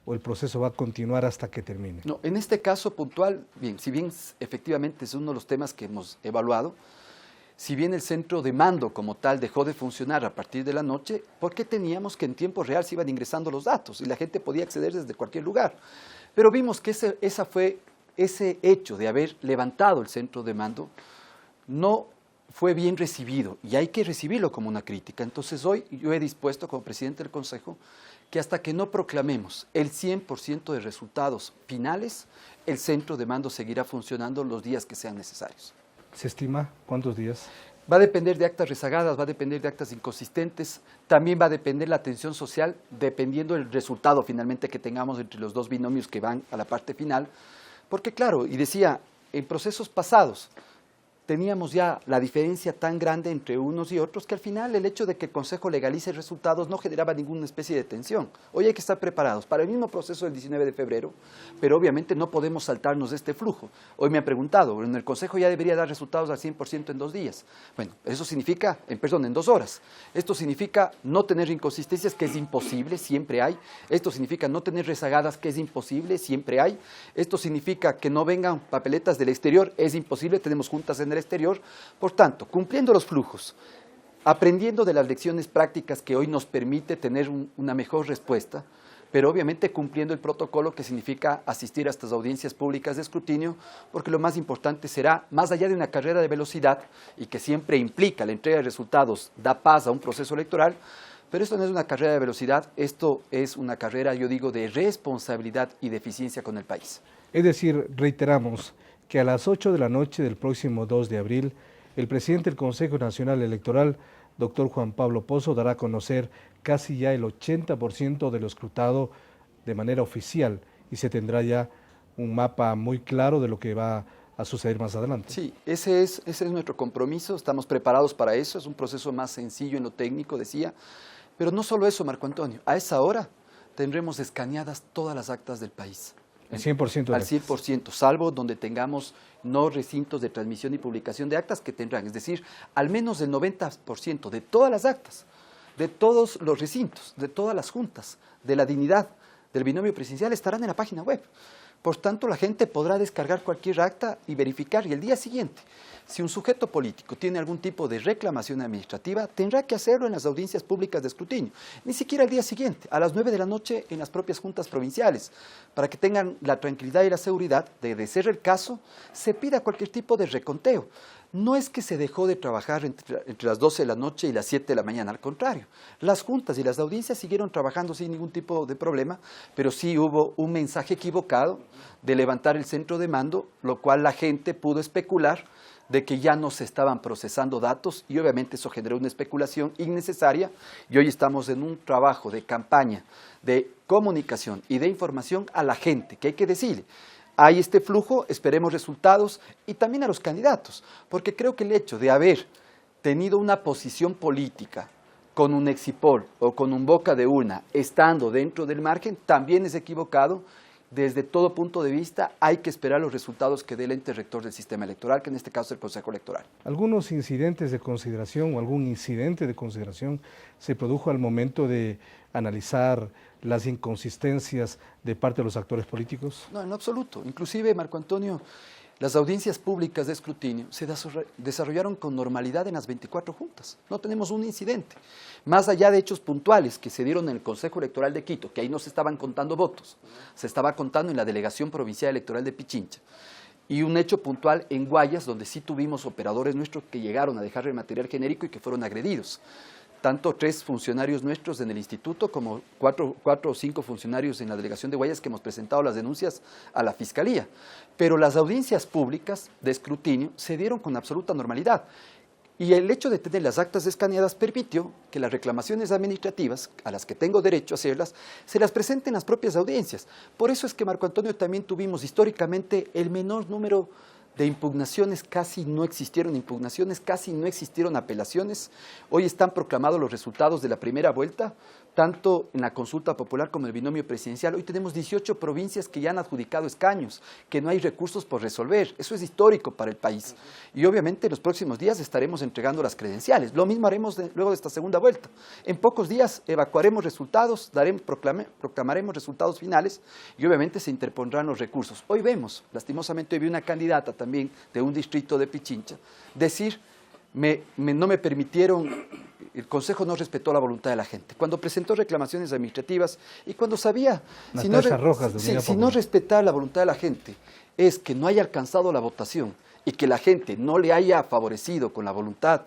o el proceso va a continuar hasta que termine? No, en este caso puntual, bien, si bien efectivamente es uno de los temas que hemos evaluado, si bien el centro de mando como tal dejó de funcionar a partir de la noche, porque teníamos que en tiempo real se iban ingresando los datos y la gente podía acceder desde cualquier lugar. Pero vimos que ese hecho de haber levantado el centro de mando no fue bien recibido y hay que recibirlo como una crítica. Entonces hoy yo he dispuesto como presidente del Consejo que hasta que no proclamemos el 100% de resultados finales, el centro de mando seguirá funcionando los días que sean necesarios. ¿Se estima cuántos días? Va a depender de actas rezagadas, va a depender de actas inconsistentes, también va a depender la atención social, dependiendo del resultado finalmente que tengamos entre los dos binomios que van a la parte final. Porque claro, y decía, en procesos pasados teníamos ya la diferencia tan grande entre unos y otros que al final el hecho de que el Consejo legalice resultados no generaba ninguna especie de tensión. Hoy hay que estar preparados para el mismo proceso del 19 de febrero, pero obviamente no podemos saltarnos de este flujo. Hoy me han preguntado, ¿en el Consejo ya debería dar resultados al 100% en 2 días? Bueno, eso significa, en 2 horas. Esto significa no tener inconsistencias, que es imposible, siempre hay. Esto significa no tener rezagadas, que es imposible, siempre hay. Esto significa que no vengan papeletas del exterior, es imposible, tenemos juntas en el exterior. Por tanto, cumpliendo los flujos, aprendiendo de las lecciones prácticas que hoy nos permite tener una mejor respuesta, pero obviamente cumpliendo el protocolo que significa asistir a estas audiencias públicas de escrutinio, porque lo más importante será, más allá de una carrera de velocidad y que siempre implica la entrega de resultados, da paz a un proceso electoral, pero esto no es una carrera de velocidad, esto es una carrera, yo digo, de responsabilidad y de eficiencia con el país. Es decir, reiteramos que a las 8 de la noche del próximo 2 de abril, el presidente del Consejo Nacional Electoral, doctor Juan Pablo Pozo, dará a conocer casi ya el 80% de lo escrutado de manera oficial y se tendrá ya un mapa muy claro de lo que va a suceder más adelante. Sí, ese es nuestro compromiso, estamos preparados para eso, es un proceso más sencillo en lo técnico, decía, pero no solo eso, Marco Antonio, a esa hora tendremos escaneadas todas las actas del país. El 100%. Al 100%, salvo donde tengamos no recintos de transmisión y publicación de actas que tendrán, es decir, al menos el 90% de todas las actas, de todos los recintos, de todas las juntas, de la dignidad del binomio presidencial estarán en la página web. Por tanto, la gente podrá descargar cualquier acta y verificar, y el día siguiente, si un sujeto político tiene algún tipo de reclamación administrativa, tendrá que hacerlo en las audiencias públicas de escrutinio, ni siquiera el día siguiente, a las 9 de la noche en las propias juntas provinciales, para que tengan la tranquilidad y la seguridad de ser el caso, se pida cualquier tipo de reconteo. No es que se dejó de trabajar entre las 12 de la noche y las 7 de la mañana, al contrario. Las juntas y las audiencias siguieron trabajando sin ningún tipo de problema, pero sí hubo un mensaje equivocado de levantar el centro de mando, lo cual la gente pudo especular de que ya no se estaban procesando datos y obviamente eso generó una especulación innecesaria y hoy estamos en un trabajo de campaña, de comunicación y de información a la gente, que hay que decirle. Hay este flujo, esperemos resultados y también a los candidatos, porque creo que el hecho de haber tenido una posición política con un Exipol o con un boca de urna estando dentro del margen también es equivocado. Desde todo punto de vista hay que esperar los resultados que dé el ente rector del sistema electoral, que en este caso es el Consejo Electoral. ¿Algunos incidentes de consideración o algún incidente de consideración se produjo al momento de analizar las inconsistencias de parte de los actores políticos? No, en absoluto. Inclusive, Marco Antonio, las audiencias públicas de escrutinio se desarrollaron con normalidad en las 24 juntas. No tenemos un incidente. Más allá de hechos puntuales que se dieron en el Consejo Electoral de Quito, que ahí no se estaban contando votos, se estaba contando en la Delegación Provincial Electoral de Pichincha. Y un hecho puntual en Guayas, donde sí tuvimos operadores nuestros que llegaron a dejar el material genérico y que fueron agredidos. Tanto 3 funcionarios nuestros en el instituto como 4 o 5 funcionarios en la delegación de Guayas que hemos presentado las denuncias a la Fiscalía. Pero las audiencias públicas de escrutinio se dieron con absoluta normalidad. Y el hecho de tener las actas escaneadas permitió que las reclamaciones administrativas, a las que tengo derecho a hacerlas, se las presenten las propias audiencias. Por eso es que, Marco Antonio, también tuvimos históricamente el menor número de impugnaciones, casi no existieron apelaciones. Hoy están proclamados los resultados de la primera vuelta, tanto en la consulta popular como en el binomio presidencial. Hoy tenemos 18 provincias que ya han adjudicado escaños, que no hay recursos por resolver. Eso es histórico para el país. Y obviamente en los próximos días estaremos entregando las credenciales. Lo mismo haremos luego de esta segunda vuelta. En pocos días evacuaremos resultados, proclamaremos resultados finales y obviamente se interpondrán los recursos. Hoy vemos, lastimosamente hoy vi una candidata también de un distrito de Pichincha decir, no me permitieron el Consejo no respetó la voluntad de la gente. Cuando presentó reclamaciones administrativas y cuando sabía, si no respetar la voluntad de la gente es que no haya alcanzado la votación y que la gente no le haya favorecido con la voluntad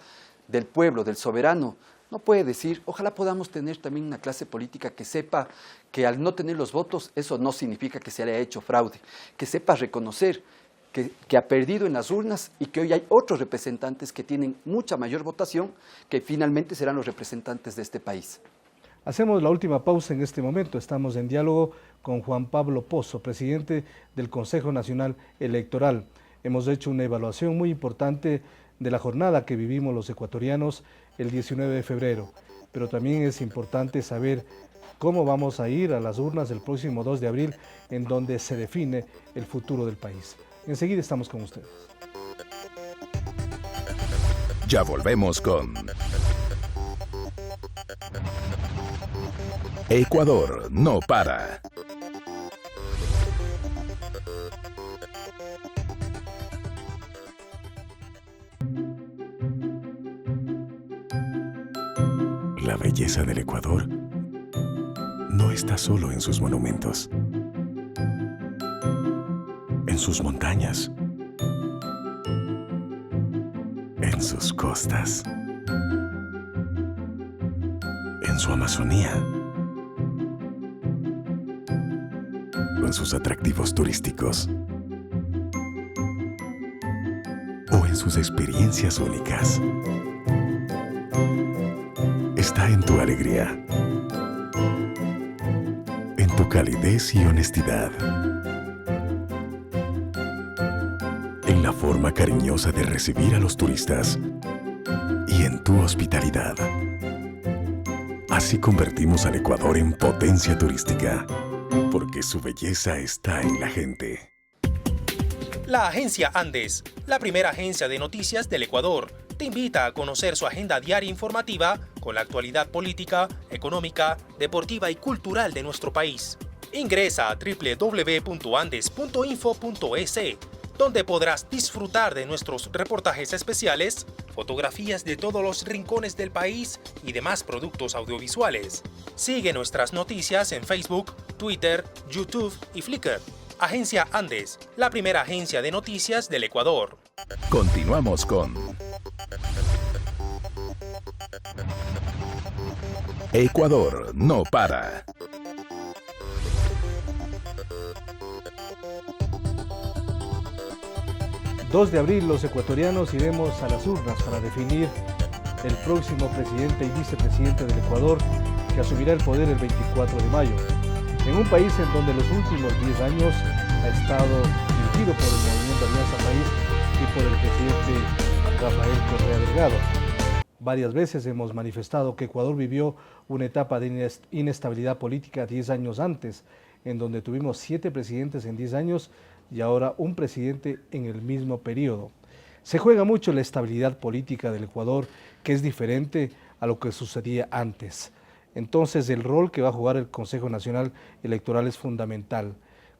del pueblo, del soberano, no puede decir, ojalá podamos tener también una clase política que sepa que al no tener los votos, eso no significa que se le haya hecho fraude, que sepa reconocer que ha perdido en las urnas y que hoy hay otros representantes que tienen mucha mayor votación que finalmente serán los representantes de este país. Hacemos la última pausa en este momento. Estamos en diálogo con Juan Pablo Pozo, presidente del Consejo Nacional Electoral. Hemos hecho una evaluación muy importante de la jornada que vivimos los ecuatorianos el 19 de febrero, pero también es importante saber cómo vamos a ir a las urnas el próximo 2 de abril, en donde se define el futuro del país. Enseguida estamos con ustedes. Ya volvemos con Ecuador no para. La belleza del Ecuador no está solo en sus monumentos, en sus montañas, en sus costas, en su Amazonía, o en sus atractivos turísticos, o en sus experiencias únicas. Está en tu alegría, en tu calidez y honestidad, en la forma cariñosa de recibir a los turistas y en tu hospitalidad. Así convertimos al Ecuador en potencia turística, porque su belleza está en la gente. La agencia Andes, la primera agencia de noticias del Ecuador, te invita a conocer su agenda diaria informativa con la actualidad política, económica, deportiva y cultural de nuestro país. Ingresa a www.andes.info.es, donde podrás disfrutar de nuestros reportajes especiales, fotografías de todos los rincones del país y demás productos audiovisuales. Sigue nuestras noticias en Facebook, Twitter, YouTube y Flickr. Agencia Andes, la primera agencia de noticias del Ecuador. Continuamos con Ecuador no para. El 2 de abril los ecuatorianos iremos a las urnas para definir el próximo presidente y vicepresidente del Ecuador, que asumirá el poder el 24 de mayo. En un país en donde los últimos 10 años ha estado dirigido por el Movimiento Alianza País y por el presidente Rafael Correa Delgado. Varias veces hemos manifestado que Ecuador vivió una etapa de inestabilidad política 10 años antes, en donde tuvimos 7 presidentes en 10 años y ahora un presidente en el mismo periodo. Se juega mucho la estabilidad política del Ecuador, que es diferente a lo que sucedía antes. Entonces, el rol que va a jugar el Consejo Nacional Electoral es fundamental.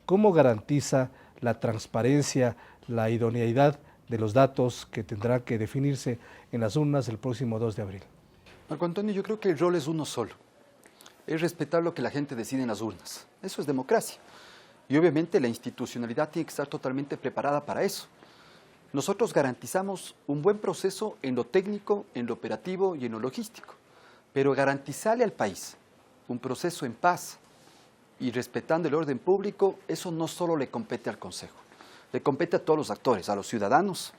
¿Cómo garantiza la transparencia, la idoneidad de los datos que tendrá que definirse en las urnas el próximo 2 de abril? Marco Antonio, yo creo que el rol es uno solo. Es respetar lo que la gente decide en las urnas. Eso es democracia. Y obviamente la institucionalidad tiene que estar totalmente preparada para eso. Nosotros garantizamos un buen proceso en lo técnico, en lo operativo y en lo logístico. Pero garantizarle al país un proceso en paz y respetando el orden público, eso no solo le compete al Consejo, le compete a todos los actores, a los ciudadanos,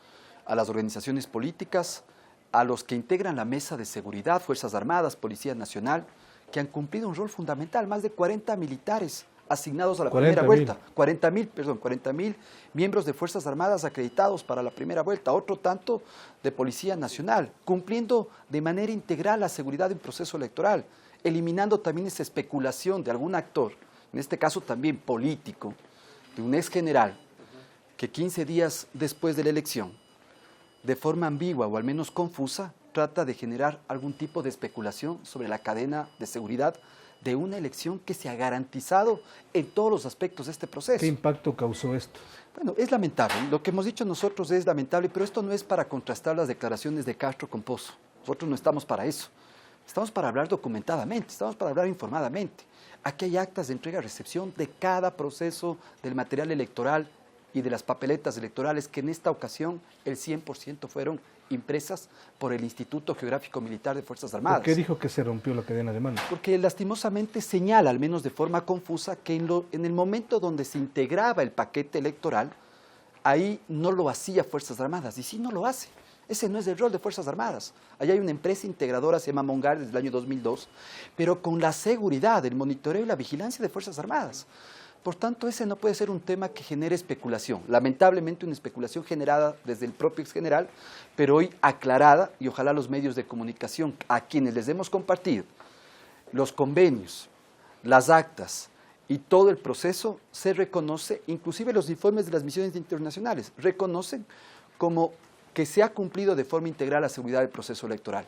a las organizaciones políticas, a los que integran la mesa de seguridad, Fuerzas Armadas, Policía Nacional, que han cumplido un rol fundamental, más de 40 militares asignados a la primera vuelta, 40.000 miembros de Fuerzas Armadas acreditados para la primera vuelta, otro tanto de Policía Nacional, cumpliendo de manera integral la seguridad de un proceso electoral, eliminando también esa especulación de algún actor, en este caso también político, de un ex general, que 15 días después de la elección, de forma ambigua o al menos confusa, trata de generar algún tipo de especulación sobre la cadena de seguridad de una elección que se ha garantizado en todos los aspectos de este proceso. ¿Qué impacto causó esto? Bueno, es lamentable. Lo que hemos dicho nosotros es lamentable, pero esto no es para contrastar las declaraciones de Castro con Pozo. Nosotros no estamos para eso. Estamos para hablar documentadamente, estamos para hablar informadamente. Aquí hay actas de entrega-recepción de cada proceso del material electoral y de las papeletas electorales que en esta ocasión el 100% fueron impresas por el Instituto Geográfico Militar de Fuerzas Armadas. ¿Por qué dijo que se rompió la cadena de mando? Porque lastimosamente señala, al menos de forma confusa, que en el momento donde se integraba el paquete electoral, ahí no lo hacía Fuerzas Armadas, y sí no lo hace. Ese no es el rol de Fuerzas Armadas. Allá hay una empresa integradora, se llama Mongar, desde el año 2002, pero con la seguridad, el monitoreo y la vigilancia de Fuerzas Armadas. Por tanto, ese no puede ser un tema que genere especulación. Lamentablemente, una especulación generada desde el propio exgeneral, pero hoy aclarada, y ojalá los medios de comunicación a quienes les hemos compartido los convenios, las actas y todo el proceso, se reconoce, inclusive los informes de las misiones internacionales, reconocen como que se ha cumplido de forma integral la seguridad del proceso electoral.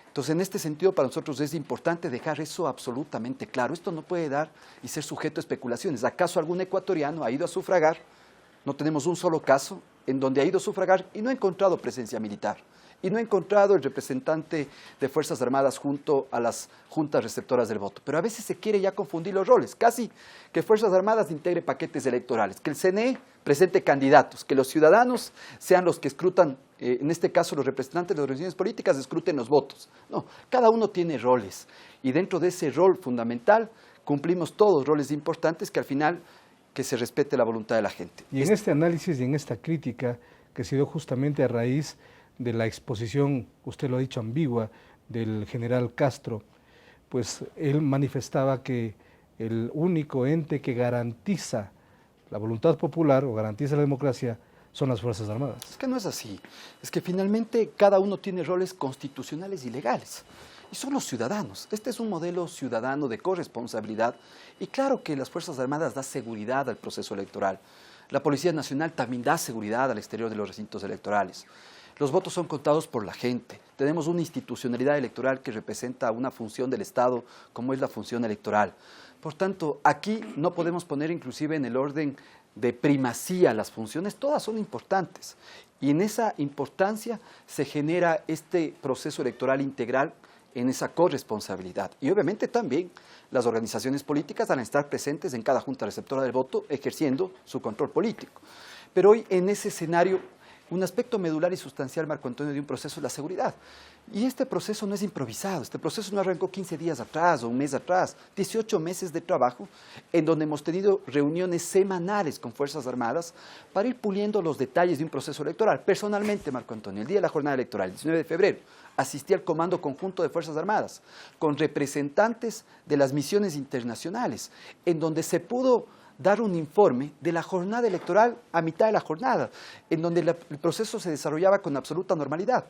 Entonces, en este sentido, para nosotros es importante dejar eso absolutamente claro. Esto no puede dar y ser sujeto a especulaciones. ¿Acaso algún ecuatoriano ha ido a sufragar? No tenemos un solo caso en donde ha ido a sufragar y no ha encontrado presencia militar. Y no ha encontrado el representante de Fuerzas Armadas junto a las juntas receptoras del voto. Pero a veces se quiere ya confundir los roles. Casi que Fuerzas Armadas integre paquetes electorales, que el CNE presente candidatos, que los ciudadanos sean los que escrutan, en este caso los representantes de las organizaciones políticas escruten los votos. No, cada uno tiene roles y dentro de ese rol fundamental cumplimos todos roles importantes que al final que se respete la voluntad de la gente. Y en este análisis y en esta crítica que se dio justamente a raíz de la exposición, usted lo ha dicho, ambigua, del general Castro, pues él manifestaba que el único ente que garantiza la voluntad popular o garantiza la democracia son las Fuerzas Armadas. Es que no es así, es que finalmente cada uno tiene roles constitucionales y legales, y son los ciudadanos. Este es un modelo ciudadano de corresponsabilidad, y claro que las Fuerzas Armadas dan seguridad al proceso electoral. La Policía Nacional también da seguridad al exterior de los recintos electorales. Los votos son contados por la gente. Tenemos una institucionalidad electoral que representa una función del Estado, como es la función electoral. Por tanto, aquí no podemos poner inclusive en el orden de primacía las funciones, todas son importantes. Y en esa importancia se genera este proceso electoral integral en esa corresponsabilidad. Y obviamente también las organizaciones políticas van a estar presentes en cada junta receptora del voto, ejerciendo su control político. Pero hoy en ese escenario, un aspecto medular y sustancial, Marco Antonio, de un proceso es la seguridad. Y este proceso no es improvisado, este proceso no arrancó 15 días atrás o un mes atrás, 18 meses de trabajo en donde hemos tenido reuniones semanales con Fuerzas Armadas para ir puliendo los detalles de un proceso electoral. Personalmente, Marco Antonio, el día de la jornada electoral, el 19 de febrero, asistí al Comando Conjunto de Fuerzas Armadas con representantes de las misiones internacionales, en donde se pudo dar un informe de la jornada electoral a mitad de la jornada, en donde el proceso se desarrollaba con absoluta normalidad.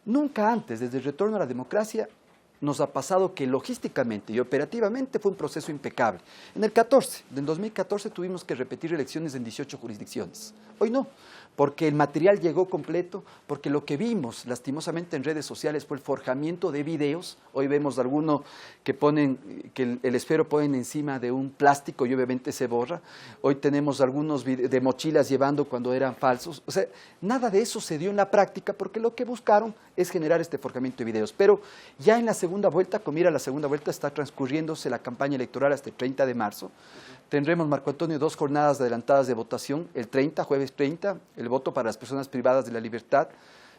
Nunca antes, desde el retorno a la democracia, nos ha pasado que logísticamente y operativamente fue un proceso impecable. En el 2014 tuvimos que repetir elecciones en 18 jurisdicciones. Hoy no, porque el material llegó completo, porque lo que vimos lastimosamente en redes sociales fue el forjamiento de videos. Hoy vemos alguno que el esfero ponen encima de un plástico y obviamente se borra. Hoy tenemos algunos de mochilas llevando cuando eran falsos. O sea, nada de eso se dio en la práctica porque lo que buscaron es generar este forjamiento de videos. Pero ya en la segunda vuelta, como mira, la segunda vuelta está transcurriéndose la campaña electoral hasta el 30 de marzo. Tendremos, Marco Antonio, 2 jornadas adelantadas de votación, el 30, jueves 30, el voto para las personas privadas de la libertad,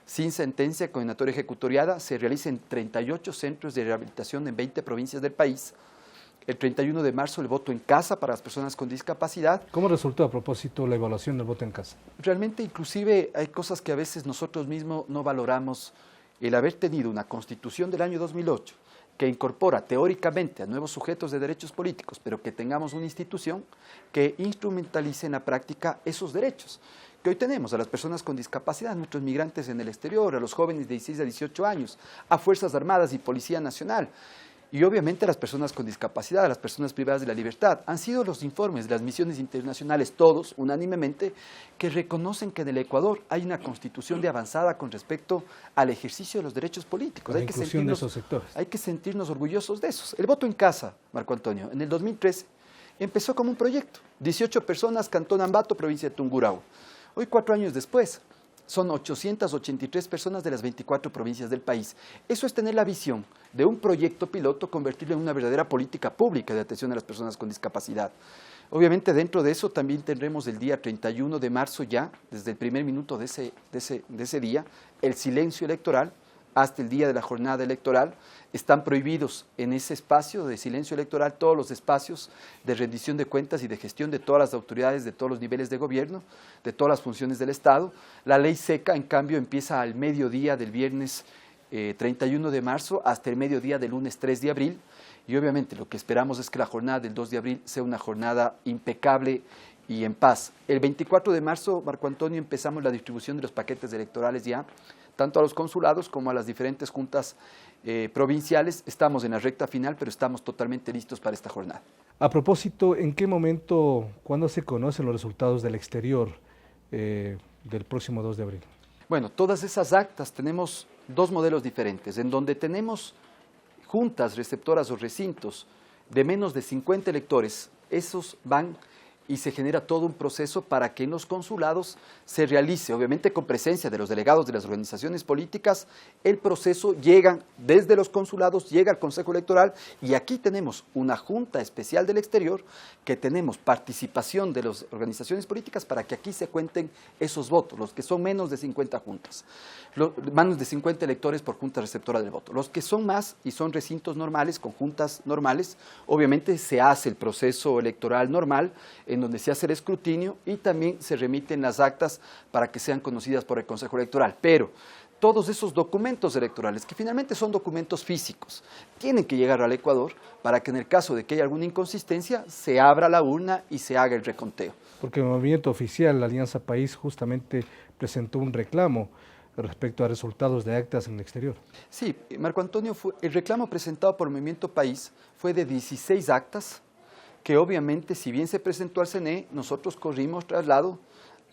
sin sentencia condenatoria ejecutoriada, se realiza en 38 centros de rehabilitación en 20 provincias del país. El 31 de marzo, el voto en casa para las personas con discapacidad. ¿Cómo resultó a propósito la evaluación del voto en casa? Realmente, inclusive, hay cosas que a veces nosotros mismos no valoramos. El haber tenido una constitución del año 2008 que incorpora teóricamente a nuevos sujetos de derechos políticos, pero que tengamos una institución que instrumentalice en la práctica esos derechos que hoy tenemos a las personas con discapacidad, a nuestros migrantes en el exterior, a los jóvenes de 16 a 18 años, a Fuerzas Armadas y Policía Nacional. Y obviamente a las personas con discapacidad, a las personas privadas de la libertad. Han sido los informes de las misiones internacionales, todos, unánimemente, que reconocen que en el Ecuador hay una constitución de avanzada con respecto al ejercicio de los derechos políticos. La inclusión de esos sectores. Hay que sentirnos orgullosos de esos. El voto en casa, Marco Antonio, en el 2013 empezó como un proyecto. 18 personas, Cantón Ambato, provincia de Tungurahua. Hoy, 4 años después, son 883 personas de las 24 provincias del país. Eso es tener la visión de un proyecto piloto, convertirlo en una verdadera política pública de atención a las personas con discapacidad. Obviamente dentro de eso también tendremos el día 31 de marzo ya, desde el primer minuto de ese día, el silencio electoral hasta el día de la jornada electoral. Están prohibidos en ese espacio de silencio electoral todos los espacios de rendición de cuentas y de gestión de todas las autoridades, de todos los niveles de gobierno, de todas las funciones del Estado. La ley seca, en cambio, empieza al mediodía del viernes 31 de marzo hasta el mediodía del lunes 3 de abril. Y obviamente lo que esperamos es que la jornada del 2 de abril sea una jornada impecable y en paz. El 24 de marzo, Marco Antonio, empezamos la distribución de los paquetes electorales ya, tanto a los consulados como a las diferentes juntas provinciales. Estamos en la recta final, pero estamos totalmente listos para esta jornada. A propósito, ¿en qué momento, cuándo se conocen los resultados del exterior del próximo 2 de abril? Bueno, todas esas actas tenemos dos modelos diferentes, en donde tenemos juntas receptoras o recintos de menos de 50 electores. Esos van y se genera todo un proceso para que en los consulados se realice, obviamente con presencia de los delegados de las organizaciones políticas. El proceso llega desde los consulados, llega al Consejo Electoral, y aquí tenemos una junta especial del exterior que tenemos participación de las organizaciones políticas para que aquí se cuenten esos votos, los que son menos de 50 juntas, menos de 50 electores por junta receptora del voto. Los que son más y son recintos normales, con juntas normales, obviamente se hace el proceso electoral normal, en donde se hace el escrutinio y también se remiten las actas para que sean conocidas por el Consejo Electoral. Pero todos esos documentos electorales, que finalmente son documentos físicos, tienen que llegar al Ecuador para que en el caso de que haya alguna inconsistencia, se abra la urna y se haga el reconteo. Porque el movimiento oficial, la Alianza País, justamente presentó un reclamo respecto a resultados de actas en el exterior. Sí, Marco Antonio, el reclamo presentado por el Movimiento País fue de 16 actas, que obviamente, si bien se presentó al CNE, nosotros corrimos traslado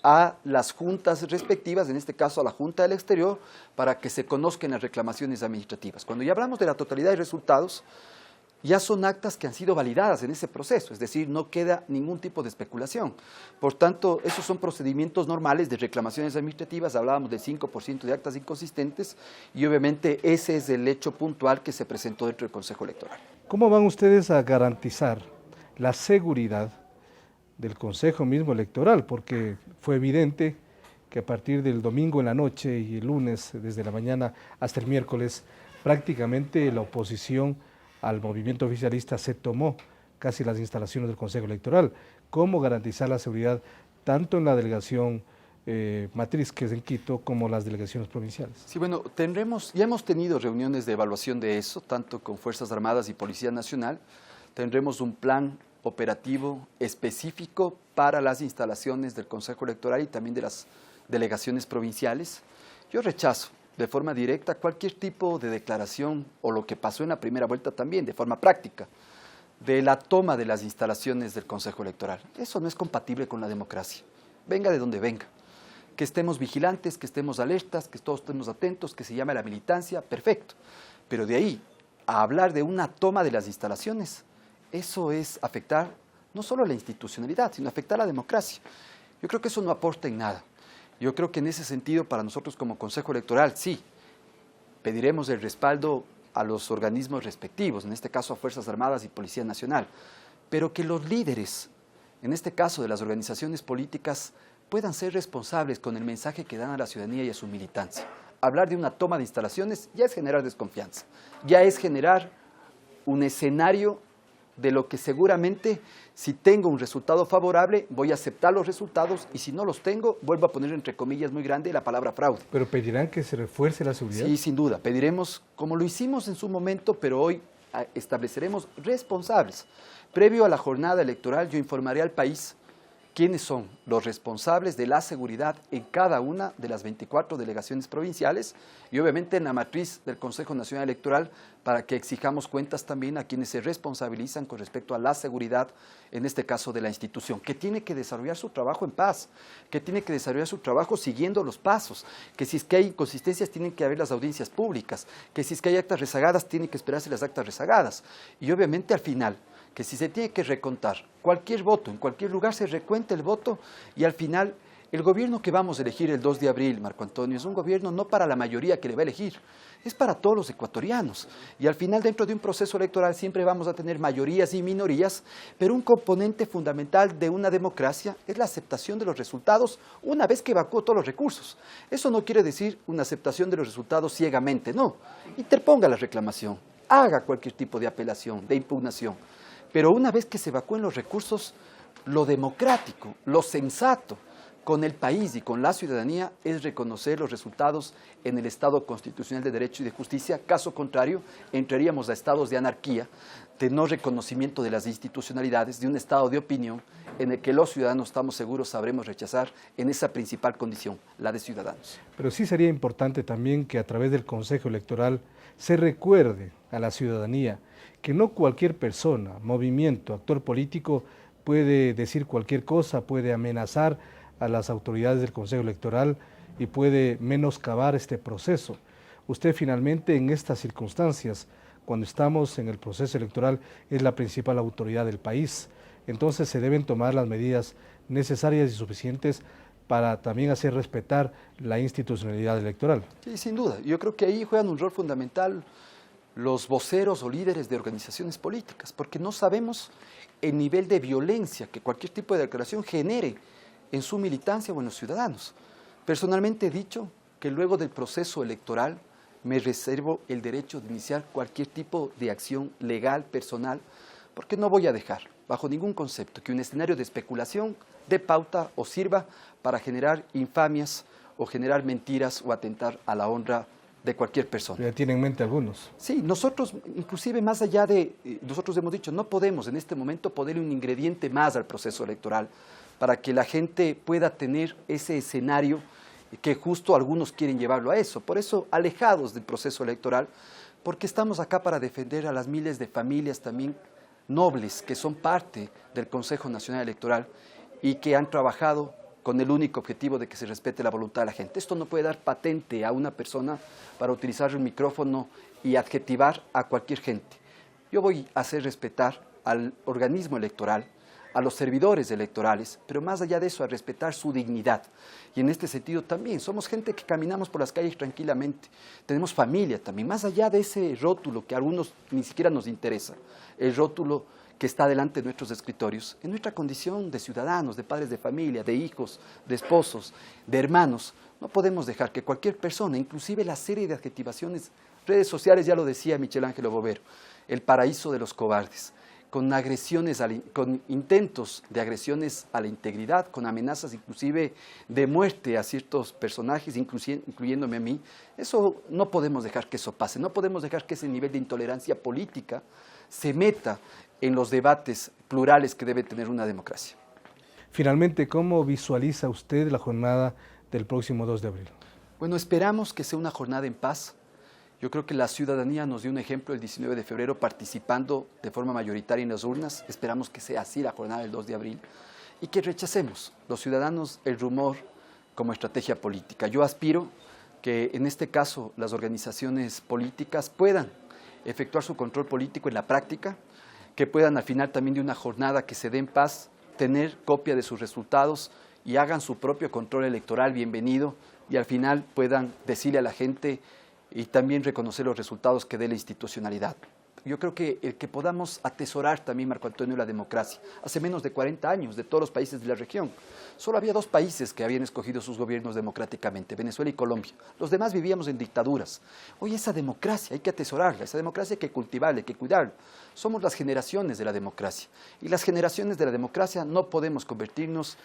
a las juntas respectivas, en este caso a la Junta del Exterior, para que se conozcan las reclamaciones administrativas. Cuando ya hablamos de la totalidad de resultados, ya son actas que han sido validadas en ese proceso, es decir, no queda ningún tipo de especulación. Por tanto, esos son procedimientos normales de reclamaciones administrativas. Hablábamos del 5% de actas inconsistentes y obviamente ese es el hecho puntual que se presentó dentro del Consejo Electoral. ¿Cómo van ustedes a garantizar la seguridad del Consejo mismo electoral? Porque fue evidente que a partir del domingo en la noche y el lunes desde la mañana hasta el miércoles, prácticamente la oposición al movimiento oficialista se tomó casi las instalaciones del Consejo Electoral. ¿Cómo garantizar la seguridad tanto en la delegación matriz, que es en Quito, como las delegaciones provinciales? Sí, bueno, ya hemos tenido reuniones de evaluación de eso, tanto con Fuerzas Armadas y Policía Nacional. Tendremos un plan operativo específico para las instalaciones del Consejo Electoral y también de las delegaciones provinciales. Yo rechazo de forma directa cualquier tipo de declaración, o lo que pasó en la primera vuelta también, de forma práctica, de la toma de las instalaciones del Consejo Electoral. Eso no es compatible con la democracia, venga de donde venga. Que estemos vigilantes, que estemos alertas, que todos estemos atentos, que se llame a la militancia, perfecto. Pero de ahí a hablar de una toma de las instalaciones, eso es afectar no solo a la institucionalidad, sino afectar a la democracia. Yo creo que eso no aporta en nada. Yo creo que en ese sentido, para nosotros como Consejo Electoral, sí, pediremos el respaldo a los organismos respectivos, en este caso a Fuerzas Armadas y Policía Nacional, pero que los líderes, en este caso de las organizaciones políticas, puedan ser responsables con el mensaje que dan a la ciudadanía y a su militancia. Hablar de una toma de instalaciones ya es generar desconfianza, ya es generar un escenario de lo que seguramente, si tengo un resultado favorable, voy a aceptar los resultados, y si no los tengo, vuelvo a poner entre comillas muy grande la palabra fraude. ¿Pero pedirán que se refuerce la seguridad? Sí, sin duda, pediremos, como lo hicimos en su momento, pero hoy estableceremos responsables. Previo a la jornada electoral, yo informaré al país quiénes son los responsables de la seguridad en cada una de las 24 delegaciones provinciales y obviamente en la matriz del Consejo Nacional Electoral, para que exijamos cuentas también a quienes se responsabilizan con respecto a la seguridad, en este caso de la institución, que tiene que desarrollar su trabajo en paz, que tiene que desarrollar su trabajo siguiendo los pasos, que si es que hay inconsistencias tienen que haber las audiencias públicas, que si es que hay actas rezagadas tienen que esperarse las actas rezagadas y obviamente al final, que si se tiene que recontar cualquier voto, en cualquier lugar se recuente el voto y al final El gobierno que vamos a elegir el 2 de abril, Marco Antonio, es un gobierno no para la mayoría que le va a elegir, es para todos los ecuatorianos. Y al final, dentro de un proceso electoral, siempre vamos a tener mayorías y minorías, pero un componente fundamental de una democracia es la aceptación de los resultados una vez que evacuó todos los recursos. Eso no quiere decir una aceptación de los resultados ciegamente, no. Interponga la reclamación, haga cualquier tipo de apelación, de impugnación, pero una vez que se evacúen los recursos, lo democrático, lo sensato, con el país y con la ciudadanía es reconocer los resultados en el Estado constitucional de Derecho y de Justicia. Caso contrario, entraríamos a estados de anarquía, de no reconocimiento de las institucionalidades, de un estado de opinión en el que los ciudadanos, estamos seguros, sabremos rechazar en esa principal condición, la de ciudadanos. Pero sí sería importante también que a través del Consejo Electoral se recuerde a la ciudadanía que no cualquier persona, movimiento, actor político puede decir cualquier cosa, puede amenazar a las autoridades del Consejo Electoral y puede menoscabar este proceso. Usted finalmente en estas circunstancias, cuando estamos en el proceso electoral, es la principal autoridad del país. Entonces se deben tomar las medidas necesarias y suficientes para también hacer respetar la institucionalidad electoral. Sí, sin duda. Yo creo que ahí juegan un rol fundamental los voceros o líderes de organizaciones políticas, porque no sabemos el nivel de violencia que cualquier tipo de declaración genere en su militancia o en los ciudadanos. Personalmente he dicho que luego del proceso electoral me reservo el derecho de iniciar cualquier tipo de acción legal, personal, porque no voy a dejar, bajo ningún concepto, que un escenario de especulación dé pauta o sirva para generar infamias o generar mentiras o atentar a la honra de cualquier persona. Ya tienen en mente algunos. Sí, nosotros, inclusive más allá de, nosotros hemos dicho, no podemos en este momento ponerle un ingrediente más al proceso electoral para que la gente pueda tener ese escenario que justo algunos quieren llevarlo a eso. Por eso, alejados del proceso electoral, porque estamos acá para defender a las miles de familias también nobles que son parte del Consejo Nacional Electoral y que han trabajado con el único objetivo de que se respete la voluntad de la gente. Esto no puede dar patente a una persona para utilizar un micrófono y adjetivar a cualquier gente. Yo voy a hacer respetar al organismo electoral, a los servidores electorales, pero más allá de eso, a respetar su dignidad. Y en este sentido también, somos gente que caminamos por las calles tranquilamente, tenemos familia también, más allá de ese rótulo que a algunos ni siquiera nos interesa, el rótulo que está delante de nuestros escritorios, en nuestra condición de ciudadanos, de padres de familia, de hijos, de esposos, de hermanos, no podemos dejar que cualquier persona, inclusive la serie de adjetivaciones, redes sociales, ya lo decía Michel Ángelo Bovero, el paraíso de los cobardes, con agresiones, con intentos de agresiones a la integridad, con amenazas inclusive de muerte a ciertos personajes, incluyéndome a mí. Eso no podemos dejar que eso pase, no podemos dejar que ese nivel de intolerancia política se meta en los debates plurales que debe tener una democracia. Finalmente, ¿cómo visualiza usted la jornada del próximo 2 de abril? Bueno, esperamos que sea una jornada en paz. Yo creo que la ciudadanía nos dio un ejemplo el 19 de febrero participando de forma mayoritaria en las urnas. Esperamos que sea así la jornada del 2 de abril y que rechacemos los ciudadanos el rumor como estrategia política. Yo aspiro que en este caso las organizaciones políticas puedan efectuar su control político en la práctica, que puedan al final también de una jornada que se dé en paz, tener copia de sus resultados y hagan su propio control electoral, bienvenido, y al final puedan decirle a la gente y también reconocer los resultados que dé la institucionalidad. Yo creo que el que podamos atesorar también, Marco Antonio, la democracia. Hace menos de 40 años, de todos los países de la región, solo había 2 países que habían escogido sus gobiernos democráticamente, Venezuela y Colombia. Los demás vivíamos en dictaduras. Hoy esa democracia hay que atesorarla, esa democracia hay que cultivarla, hay que cuidarla. Somos las generaciones de la democracia. Y las generaciones de la democracia no podemos convertirnos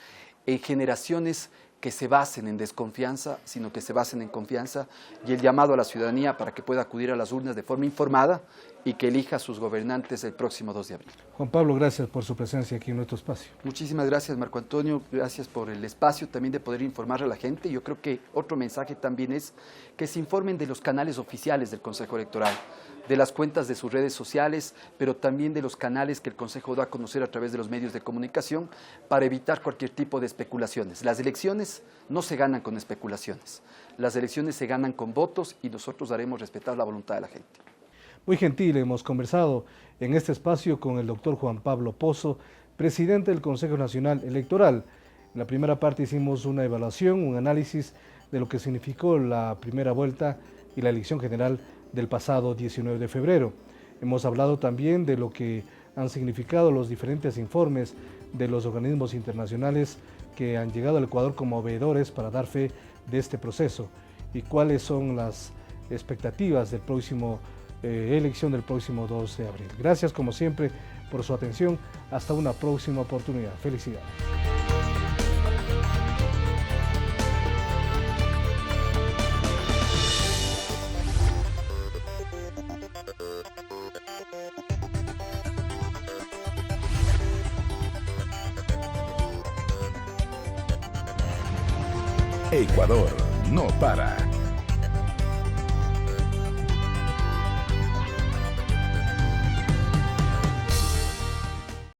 en generaciones que se basen en desconfianza, sino que se basen en confianza, y el llamado a la ciudadanía para que pueda acudir a las urnas de forma informada y que elija a sus gobernantes el próximo 2 de abril. Juan Pablo, gracias por su presencia aquí en nuestro espacio. Muchísimas gracias, Marco Antonio, gracias por el espacio también de poder informar a la gente. Yo creo que otro mensaje también es que se informen de los canales oficiales del Consejo Electoral, de las cuentas de sus redes sociales, pero también de los canales que el Consejo da a conocer a través de los medios de comunicación para evitar cualquier tipo de especulaciones. Las elecciones no se ganan con especulaciones, las elecciones se ganan con votos y nosotros haremos respetar la voluntad de la gente. Muy gentil, hemos conversado en este espacio con el doctor Juan Pablo Pozo, presidente del Consejo Nacional Electoral, En la primera parte hicimos una evaluación, un análisis de lo que significó la primera vuelta y la elección general del pasado 19 de febrero. Hemos hablado también de lo que han significado los diferentes informes de los organismos internacionales que han llegado al Ecuador como veedores para dar fe de este proceso y cuáles son las expectativas del próximo elección del próximo 2 de abril. Gracias como siempre por su atención. Hasta una próxima oportunidad. Felicidades. Ecuador no para.